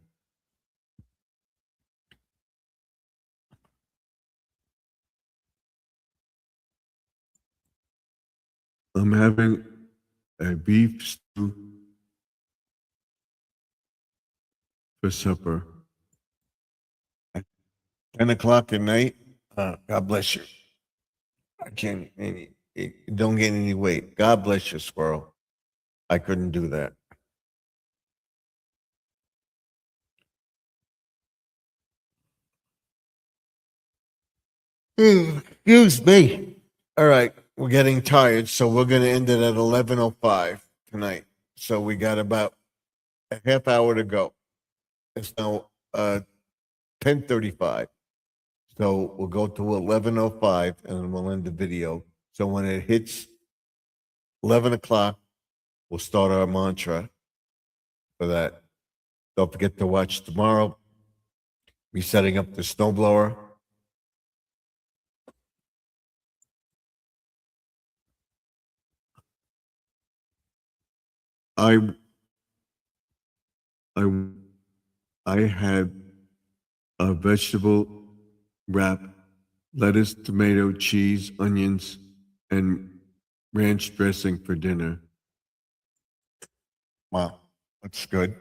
I'm having a beef stew for supper at 10 o'clock at night. God bless you. I can't, don't gain any weight. God bless you, squirrel. I couldn't do that. Excuse me. All right, we're getting tired, so we're going to end it at 11:05 tonight. So we got about a half hour to go. It's now 10:35. So we'll go to 11:05 and we'll end the video. So when it hits 11 o'clock, we'll start our mantra for that. Don't forget to watch tomorrow. Be setting up the snowblower. I I had a vegetable wrap, lettuce, tomato, cheese, onions, and ranch dressing for dinner. Wow, that's good.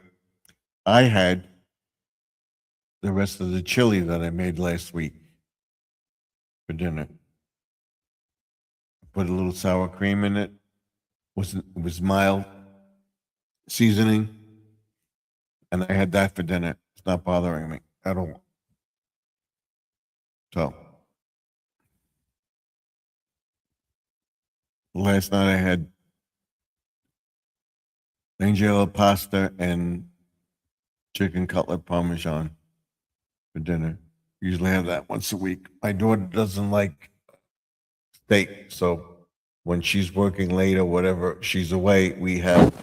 I had the rest of the chili that I made last week for dinner. Put a little sour cream in it. It was mild seasoning, and I had that for dinner. It's not bothering me at all. So last night I had angelo pasta and chicken cutlet parmesan for dinner. Usually have that once a week. My daughter doesn't like steak, so when she's working late or whatever, she's away. We have.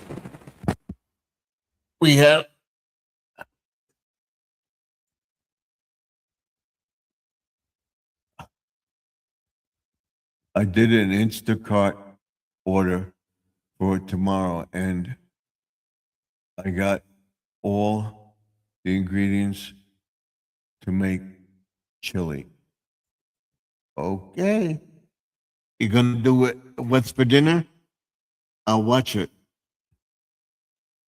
I did an Instacart order for tomorrow, and I got all the ingredients to make chili. Okay. You gonna do it? What's for dinner? I'll watch it.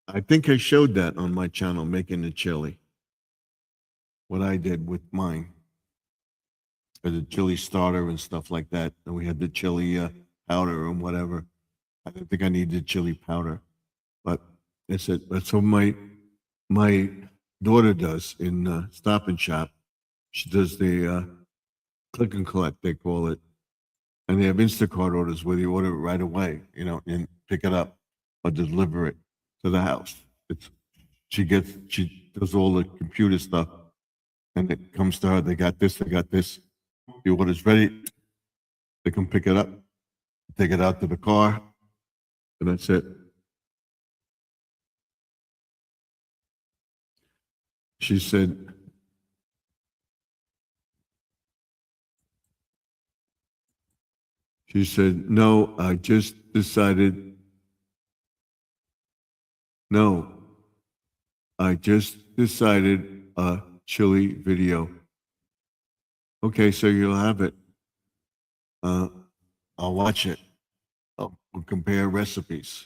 I think I showed that on my channel, making the chili. What I did with mine. For the chili starter and stuff like that. And we had the chili powder and whatever. I didn't think I needed chili powder. But it's that's what my daughter does in Stop and Shop. She does the click and collect, they call it. And they have Instacart orders where you order it right away, you know, and pick it up or deliver it to the house. She does all the computer stuff and it comes to her. They got this, they got this. The order's ready. They can pick it up, take it out to the car, and that's it. She said, no, I just decided, no, I just decided a chili video. Okay, so you'll have it. I'll watch it. We'll compare recipes.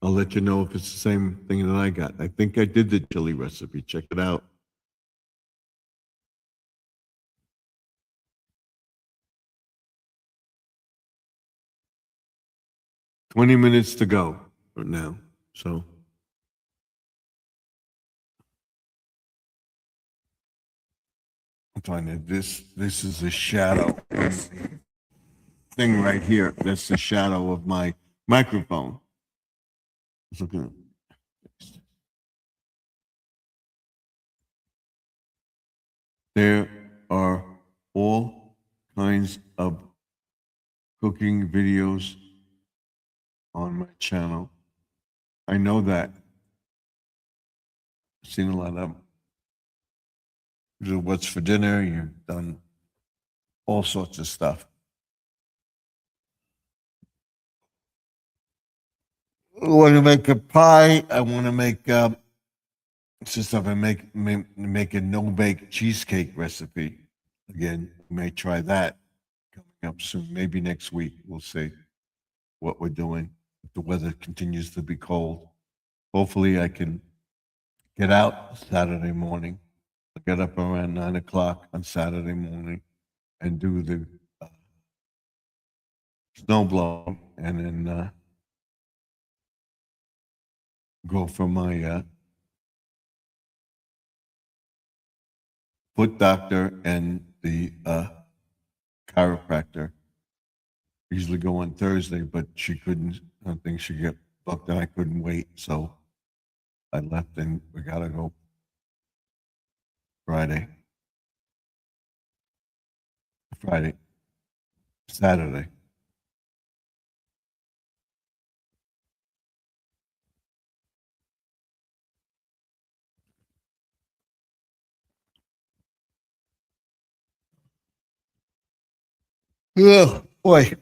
I'll let you know if it's the same thing that I got. I think I did the chili recipe. Check it out. "20 minutes to go for now. So I'm trying to, this is a shadow. Thing right here. That's the shadow of my microphone. Let's look at it. There are all kinds of cooking videos on my channel. I know that. I've seen a lot of them. You do what's for dinner, you've done all sorts of stuff. I want to make a pie. I want to make some stuff. I make a no-bake cheesecake recipe. Again, we may try that coming up soon. Maybe next week. We'll see what we're doing. If the weather continues to be cold, hopefully I can get out Saturday morning. I'll get up around 9 o'clock on Saturday morning and do the snow blow, and then go for my foot doctor and the chiropractor. Usually go on Thursday, but she couldn't. I don't think she get booked, and I couldn't wait, so I left, and we gotta go Saturday. Yeah, boy,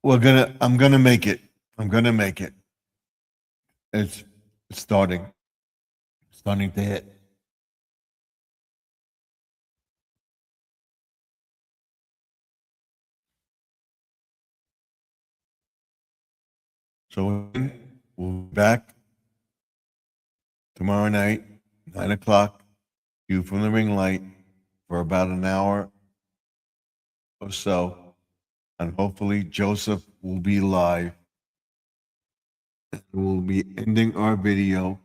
I'm gonna make it. I'm gonna make it. It's starting to hit. So we'll be back tomorrow night, 9 o'clock, view from the ring light for about an hour or so. And hopefully Joseph will be live. We'll be ending our video.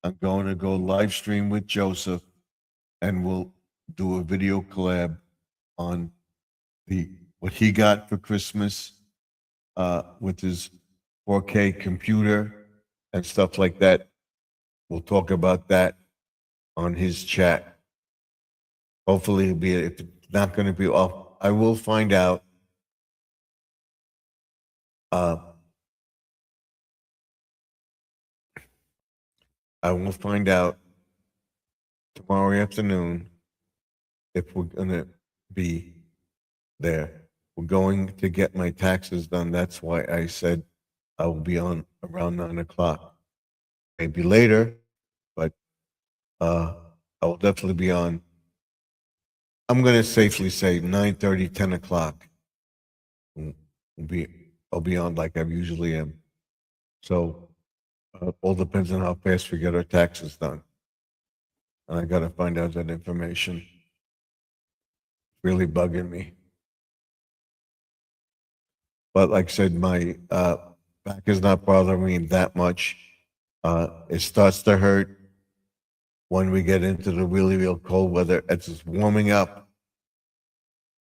I'm going to go live stream with Joseph and we'll do a video collab on what he got for Christmas with his 4K computer and stuff like that. We'll talk about that on his chat. Hopefully it'll be, if it's not going to be off, I will find out. I will find out tomorrow afternoon if we're going to be there. We're going to get my taxes done. That's why I said I will be on around 9 o'clock. Maybe later, but I will definitely be on. I'm going to safely say 9:30, 10 o'clock. I'll be on like I usually am. So all depends on how fast we get our taxes done. And I got to find out that information. It's really bugging me. But like I said, my back is not bothering me that much. It starts to hurt when we get into the really real cold weather. It's just warming up.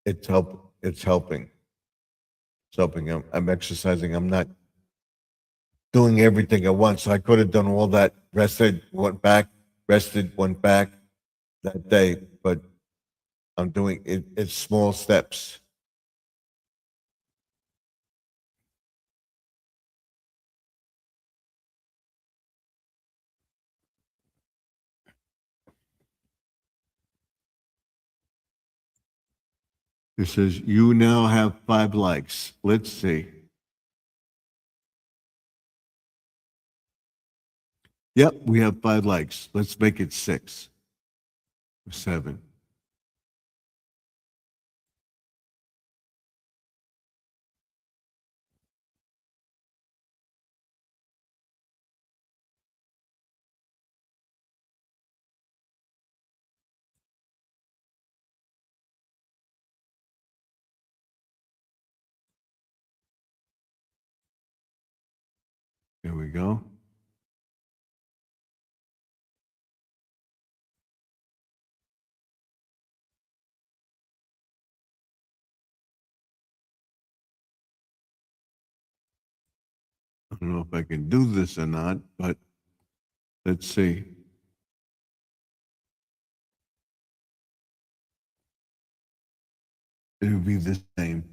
It's helping. It's helping. I'm exercising. I'm not doing everything at once. I could have done all that, rested, went back, rested, went back that day, but I'm doing it. It's small steps. It says you now have 5 likes. Let's see. Yep, we have 5 likes. Let's make it 6 or 7. Here we go. I don't know if I can do this or not, but let's see. It'll be the same.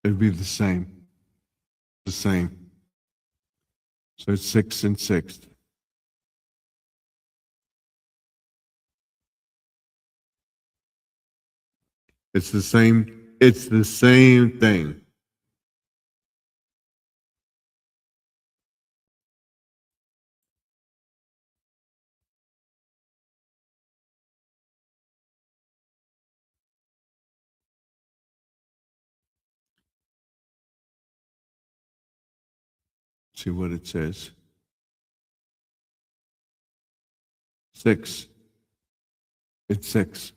It'll be the same. The same. So it's 6 and 6. It's the same. It's the same thing. See what it says. 6. It's 6.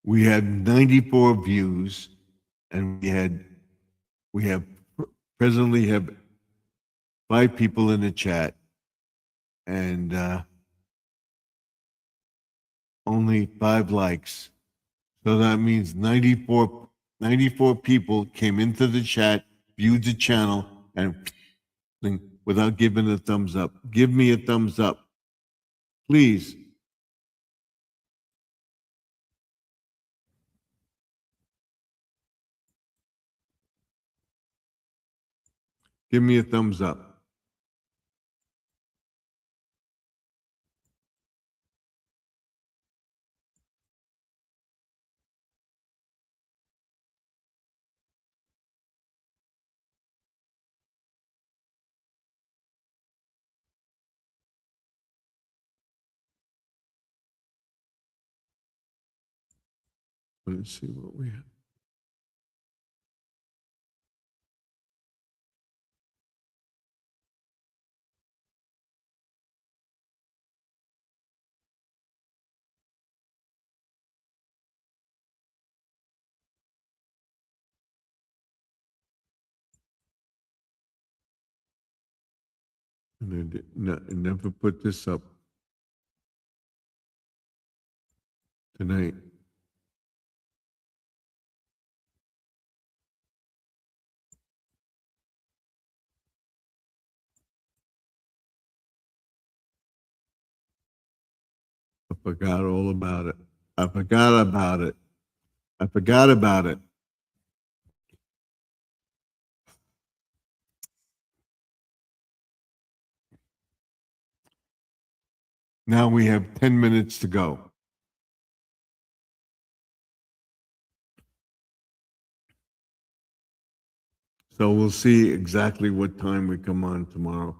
We had 94 views, and we have presently have 5 people in the chat, and only 5 likes. So that means 94 people came into the chat, viewed the channel, and without giving a thumbs up. Give me a thumbs up, please. Give me a thumbs up. Let's see what we have. And I never put this up tonight. I forgot all about it. I forgot about it. I forgot about it. Now we have 10 minutes to go. So we'll see exactly what time we come on tomorrow.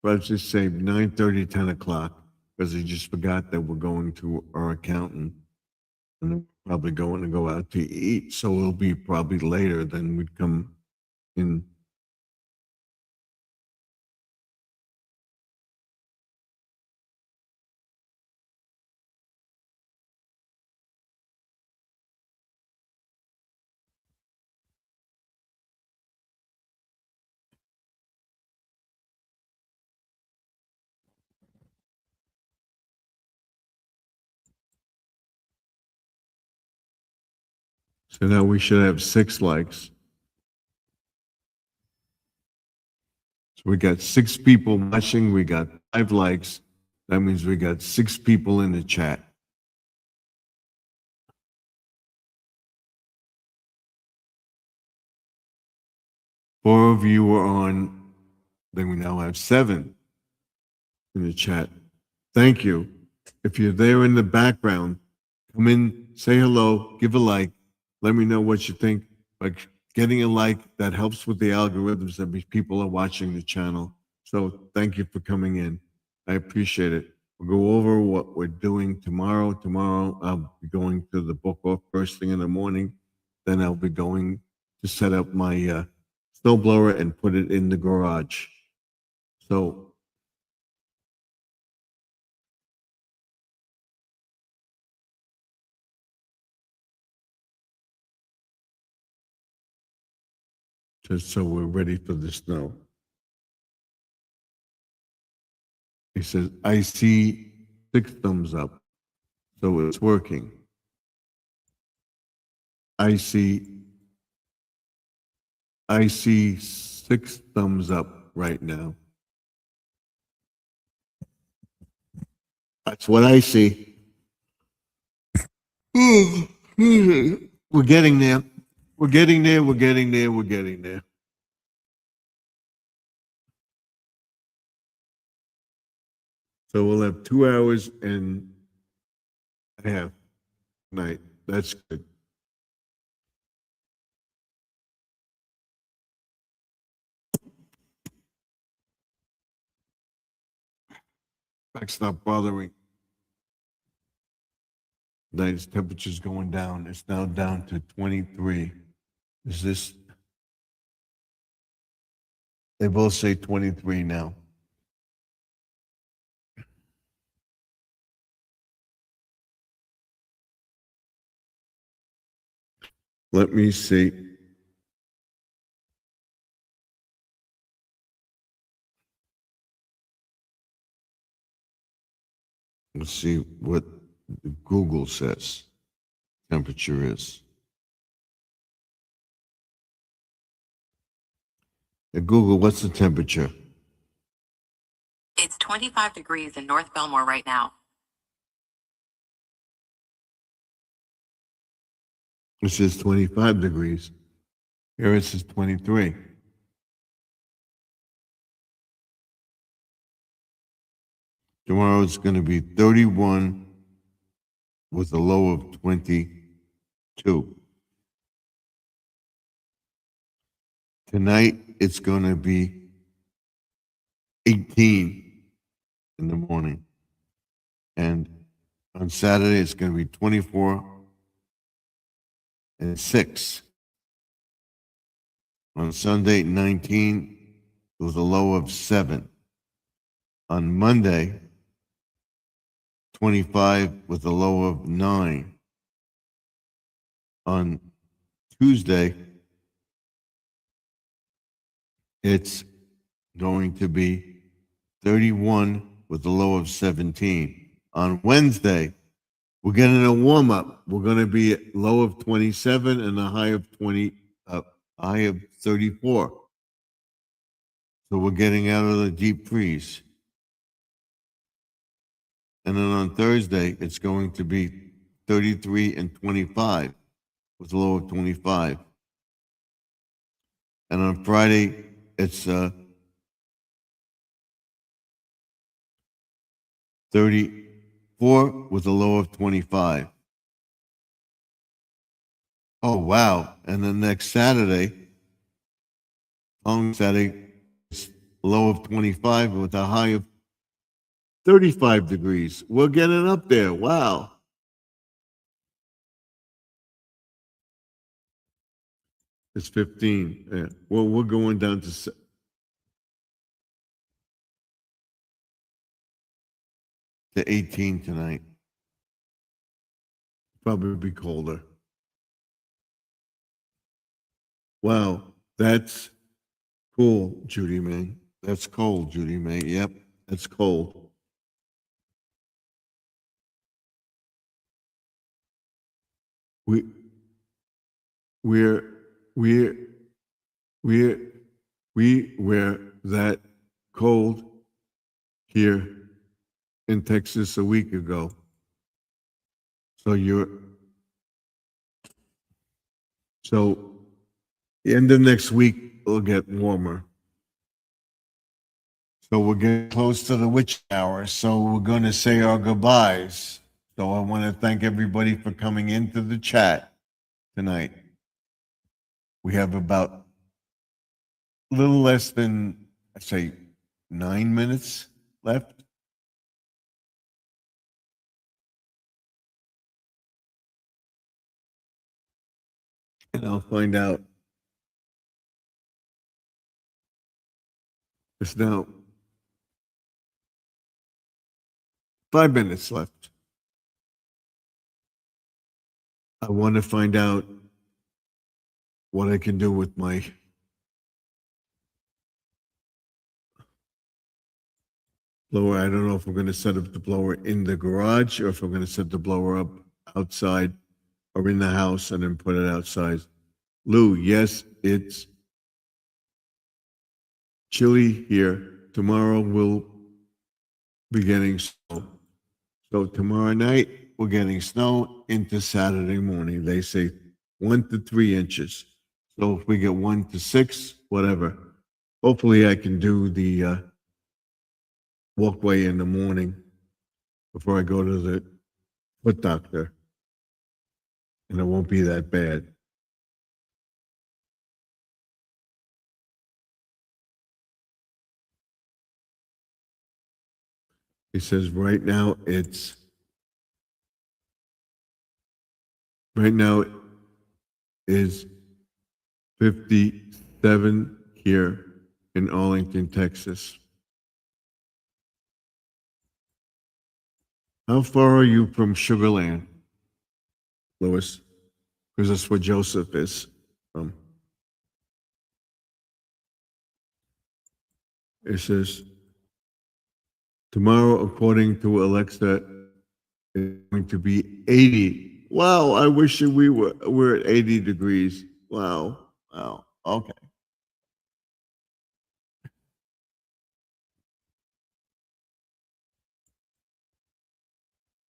But let's just say 9:30, 10 o'clock, because I just forgot that we're going to our accountant. And then probably going to go out to eat, so it'll be probably later than we'd come in. So now we should have 6 likes. So we got 6 people watching, we got 5 likes. That means we got 6 people in the chat. Four of you are on, then we now have 7 in the chat. Thank you. If you're there in the background, come in, say hello, give a like, let me know what you think. Like getting a like, that helps with the algorithms that people are watching the channel. So thank you for coming in. I appreciate it. We'll go over what we're doing tomorrow. Tomorrow, I'll be going to the book off first thing in the morning. Then I'll be going to set up my snowblower and put it in the garage. So just so we're ready for the snow. He says, I see 6 thumbs up. So it's working. I see 6 thumbs up right now. That's what I see. We're getting there. We're getting there. We're getting there. We're getting there. So we'll have 2 hours and a half night. That's good. Back's not bothering. Night's temperature's going down. It's now down to 23. Is this? They both say 23 now. Let me see. Let's see what Google says temperature is. Google, what's the temperature? It's 25 degrees in North Belmore right now. It says 25 degrees. Here it says 23. Tomorrow it's going to be 31 with a low of 22. Tonight it's going to be 18 in the morning. And on Saturday it's going to be 24 and 6. On Sunday, 19 with a low of 7. On Monday, 25 with a low of 9. On Tuesday, it's going to be 31 with a low of 17. On Wednesday, we're getting a warm up. We're going to be at low of 27 and a high of 34. So we're getting out of the deep freeze. And then on Thursday, it's going to be 33 and 25 with a low of 25. And on Friday, it's 34 with a low of 25. Oh, wow. And then next Saturday, on Saturday, it's a low of 25 with a high of 35 degrees. We're getting up there. Wow. It's 15. Yeah. Well, we're going down to 18 tonight. Probably be colder. Wow, that's cool, Judy May. That's cold, Judy May. Yep, that's cold. We're that cold here in Texas a week ago. So the end of next week will get warmer. So we're getting close to the witch hour. So we're going to say our goodbyes. So I want to thank everybody for coming into the chat tonight. We have about a little less than, I say, 9 minutes left. And I'll find out. It's now 5 minutes left. I want to find out what I can do with my blower. I don't know if I'm going to set up the blower in the garage or if I'm going to set the blower up outside or in the house and then put it outside. Lou, yes, it's chilly here. Tomorrow we'll be getting snow. So tomorrow night, we're getting snow into Saturday morning. They say 1 to 3 inches. So if we get 1 to 6, whatever. Hopefully I can do the walkway in the morning before I go to the foot doctor. And it won't be that bad. He says right now it's 57 here in Arlington, Texas. How far are you from Sugar Land, Louis? Because that's where Joseph is from. It says, tomorrow, according to Alexa, it's going to be 80. Wow, I wish that we're at 80 degrees. Wow, okay.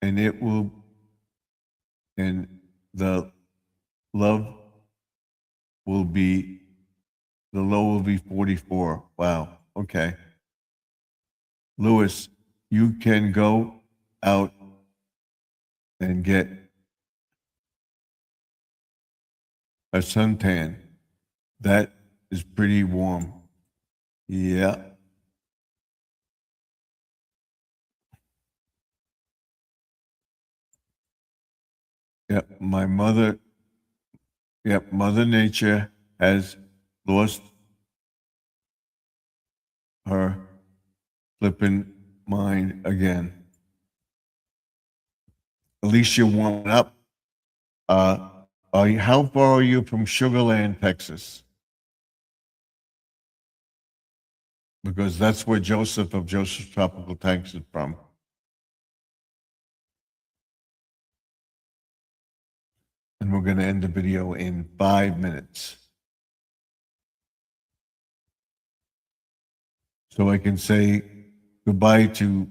And the low will be 44. Wow, okay. Louis, you can go out and get a suntan. That is pretty warm. Yeah. Yep, Mother Nature has lost her flipping mind again. Alicia warming up. How far are you from Sugar Land, Texas? Because that's where Joseph of Joseph's Tropical Tanks is from. And we're going to end the video in 5 minutes. So I can say goodbye to,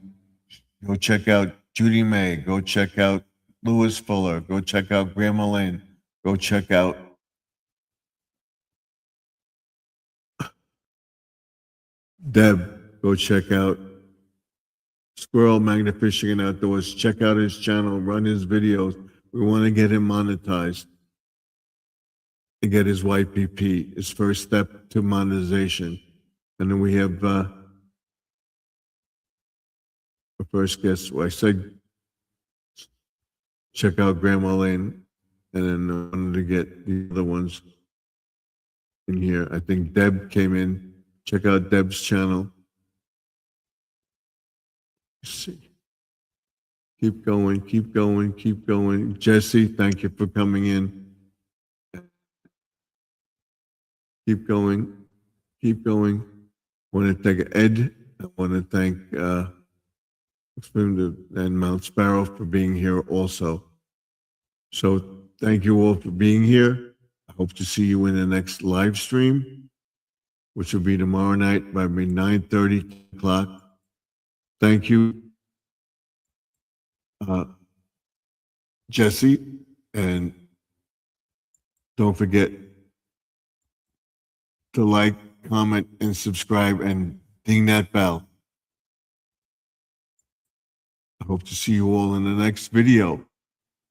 go check out Judy May, go check out Louis Fuller, go check out Grandma Lynn, go check out Deb, go check out Squirrel Magnifishing and Outdoors. Check out his channel, run his videos. We want to get him monetized and get his YPP, his first step to monetization. And then we have the first guest. Well, I said check out Grandma Lane, and then I wanted to get the other ones. in here. I think Deb came in. Check out Deb's channel. Let's see. Keep going, keep going, keep going. Jesse, thank you for coming in. Keep going, keep going. I want to thank Ed. I want to thank and Mount Sparrow for being here also. So thank you all for being here. I hope to see you in the next live stream, which will be tomorrow night by 9:30 o'clock. Thank you, Jesse, and don't forget to like, comment, and subscribe, and ding that bell. I hope to see you all in the next video.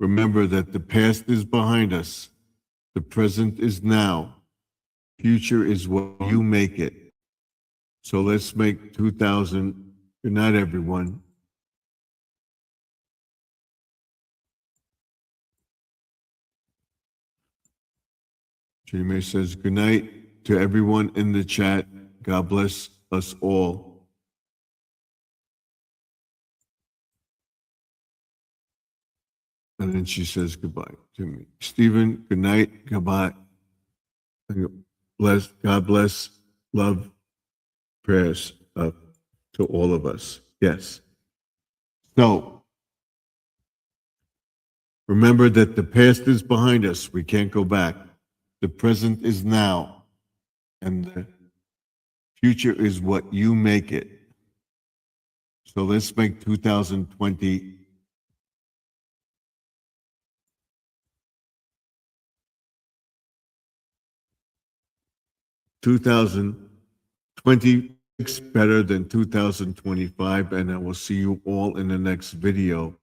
Remember that the past is behind us. The present is now. Future is what you make it. So let's make 2000. Good night, everyone. Judy May says, good night to everyone in the chat. God bless us all. And then she says goodbye to me. Stephen, good night, goodbye. God bless, love, prayers to all of us. Yes. So, remember that the past is behind us. We can't go back. The present is now. And the future is what you make it. So let's make 2020 2026 better than 2025, and I will see you all in the next video.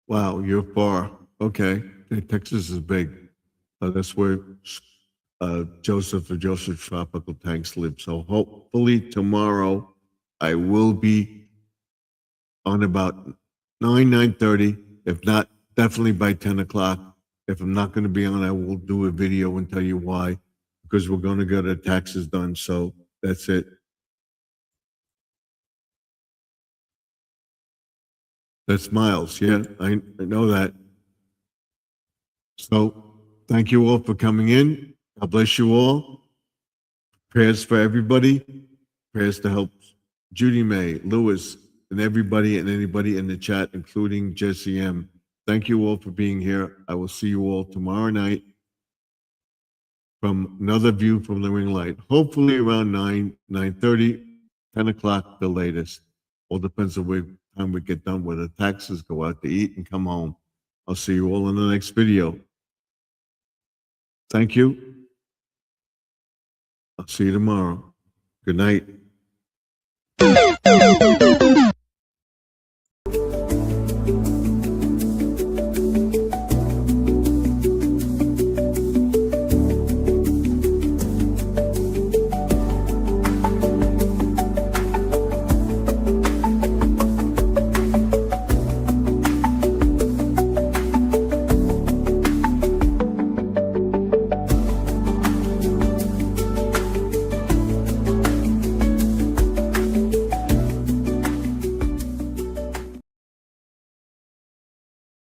Wow, you're far. Okay, Texas is big. That's where Joseph Tropical Tanks live. So hopefully tomorrow I will be on about 9:30. If not, definitely by 10 o'clock. If I'm not going to be on, I will do a video and tell you why, because we're going to get our taxes done. So that's it. That's Miles. Yeah, I know that. So thank you all for coming in. God bless you all. Prayers for everybody. Prayers to help Judy May, Lewis, and everybody and anybody in the chat, including Jesse M. Thank you all for being here. I will see you all tomorrow night from another view from the ring light. Hopefully around 9:30, 10 o'clock the latest. All depends on what time we get done with the taxes, go out to eat, and come home. I'll see you all in the next video. Thank you. I'll see you tomorrow. Good night.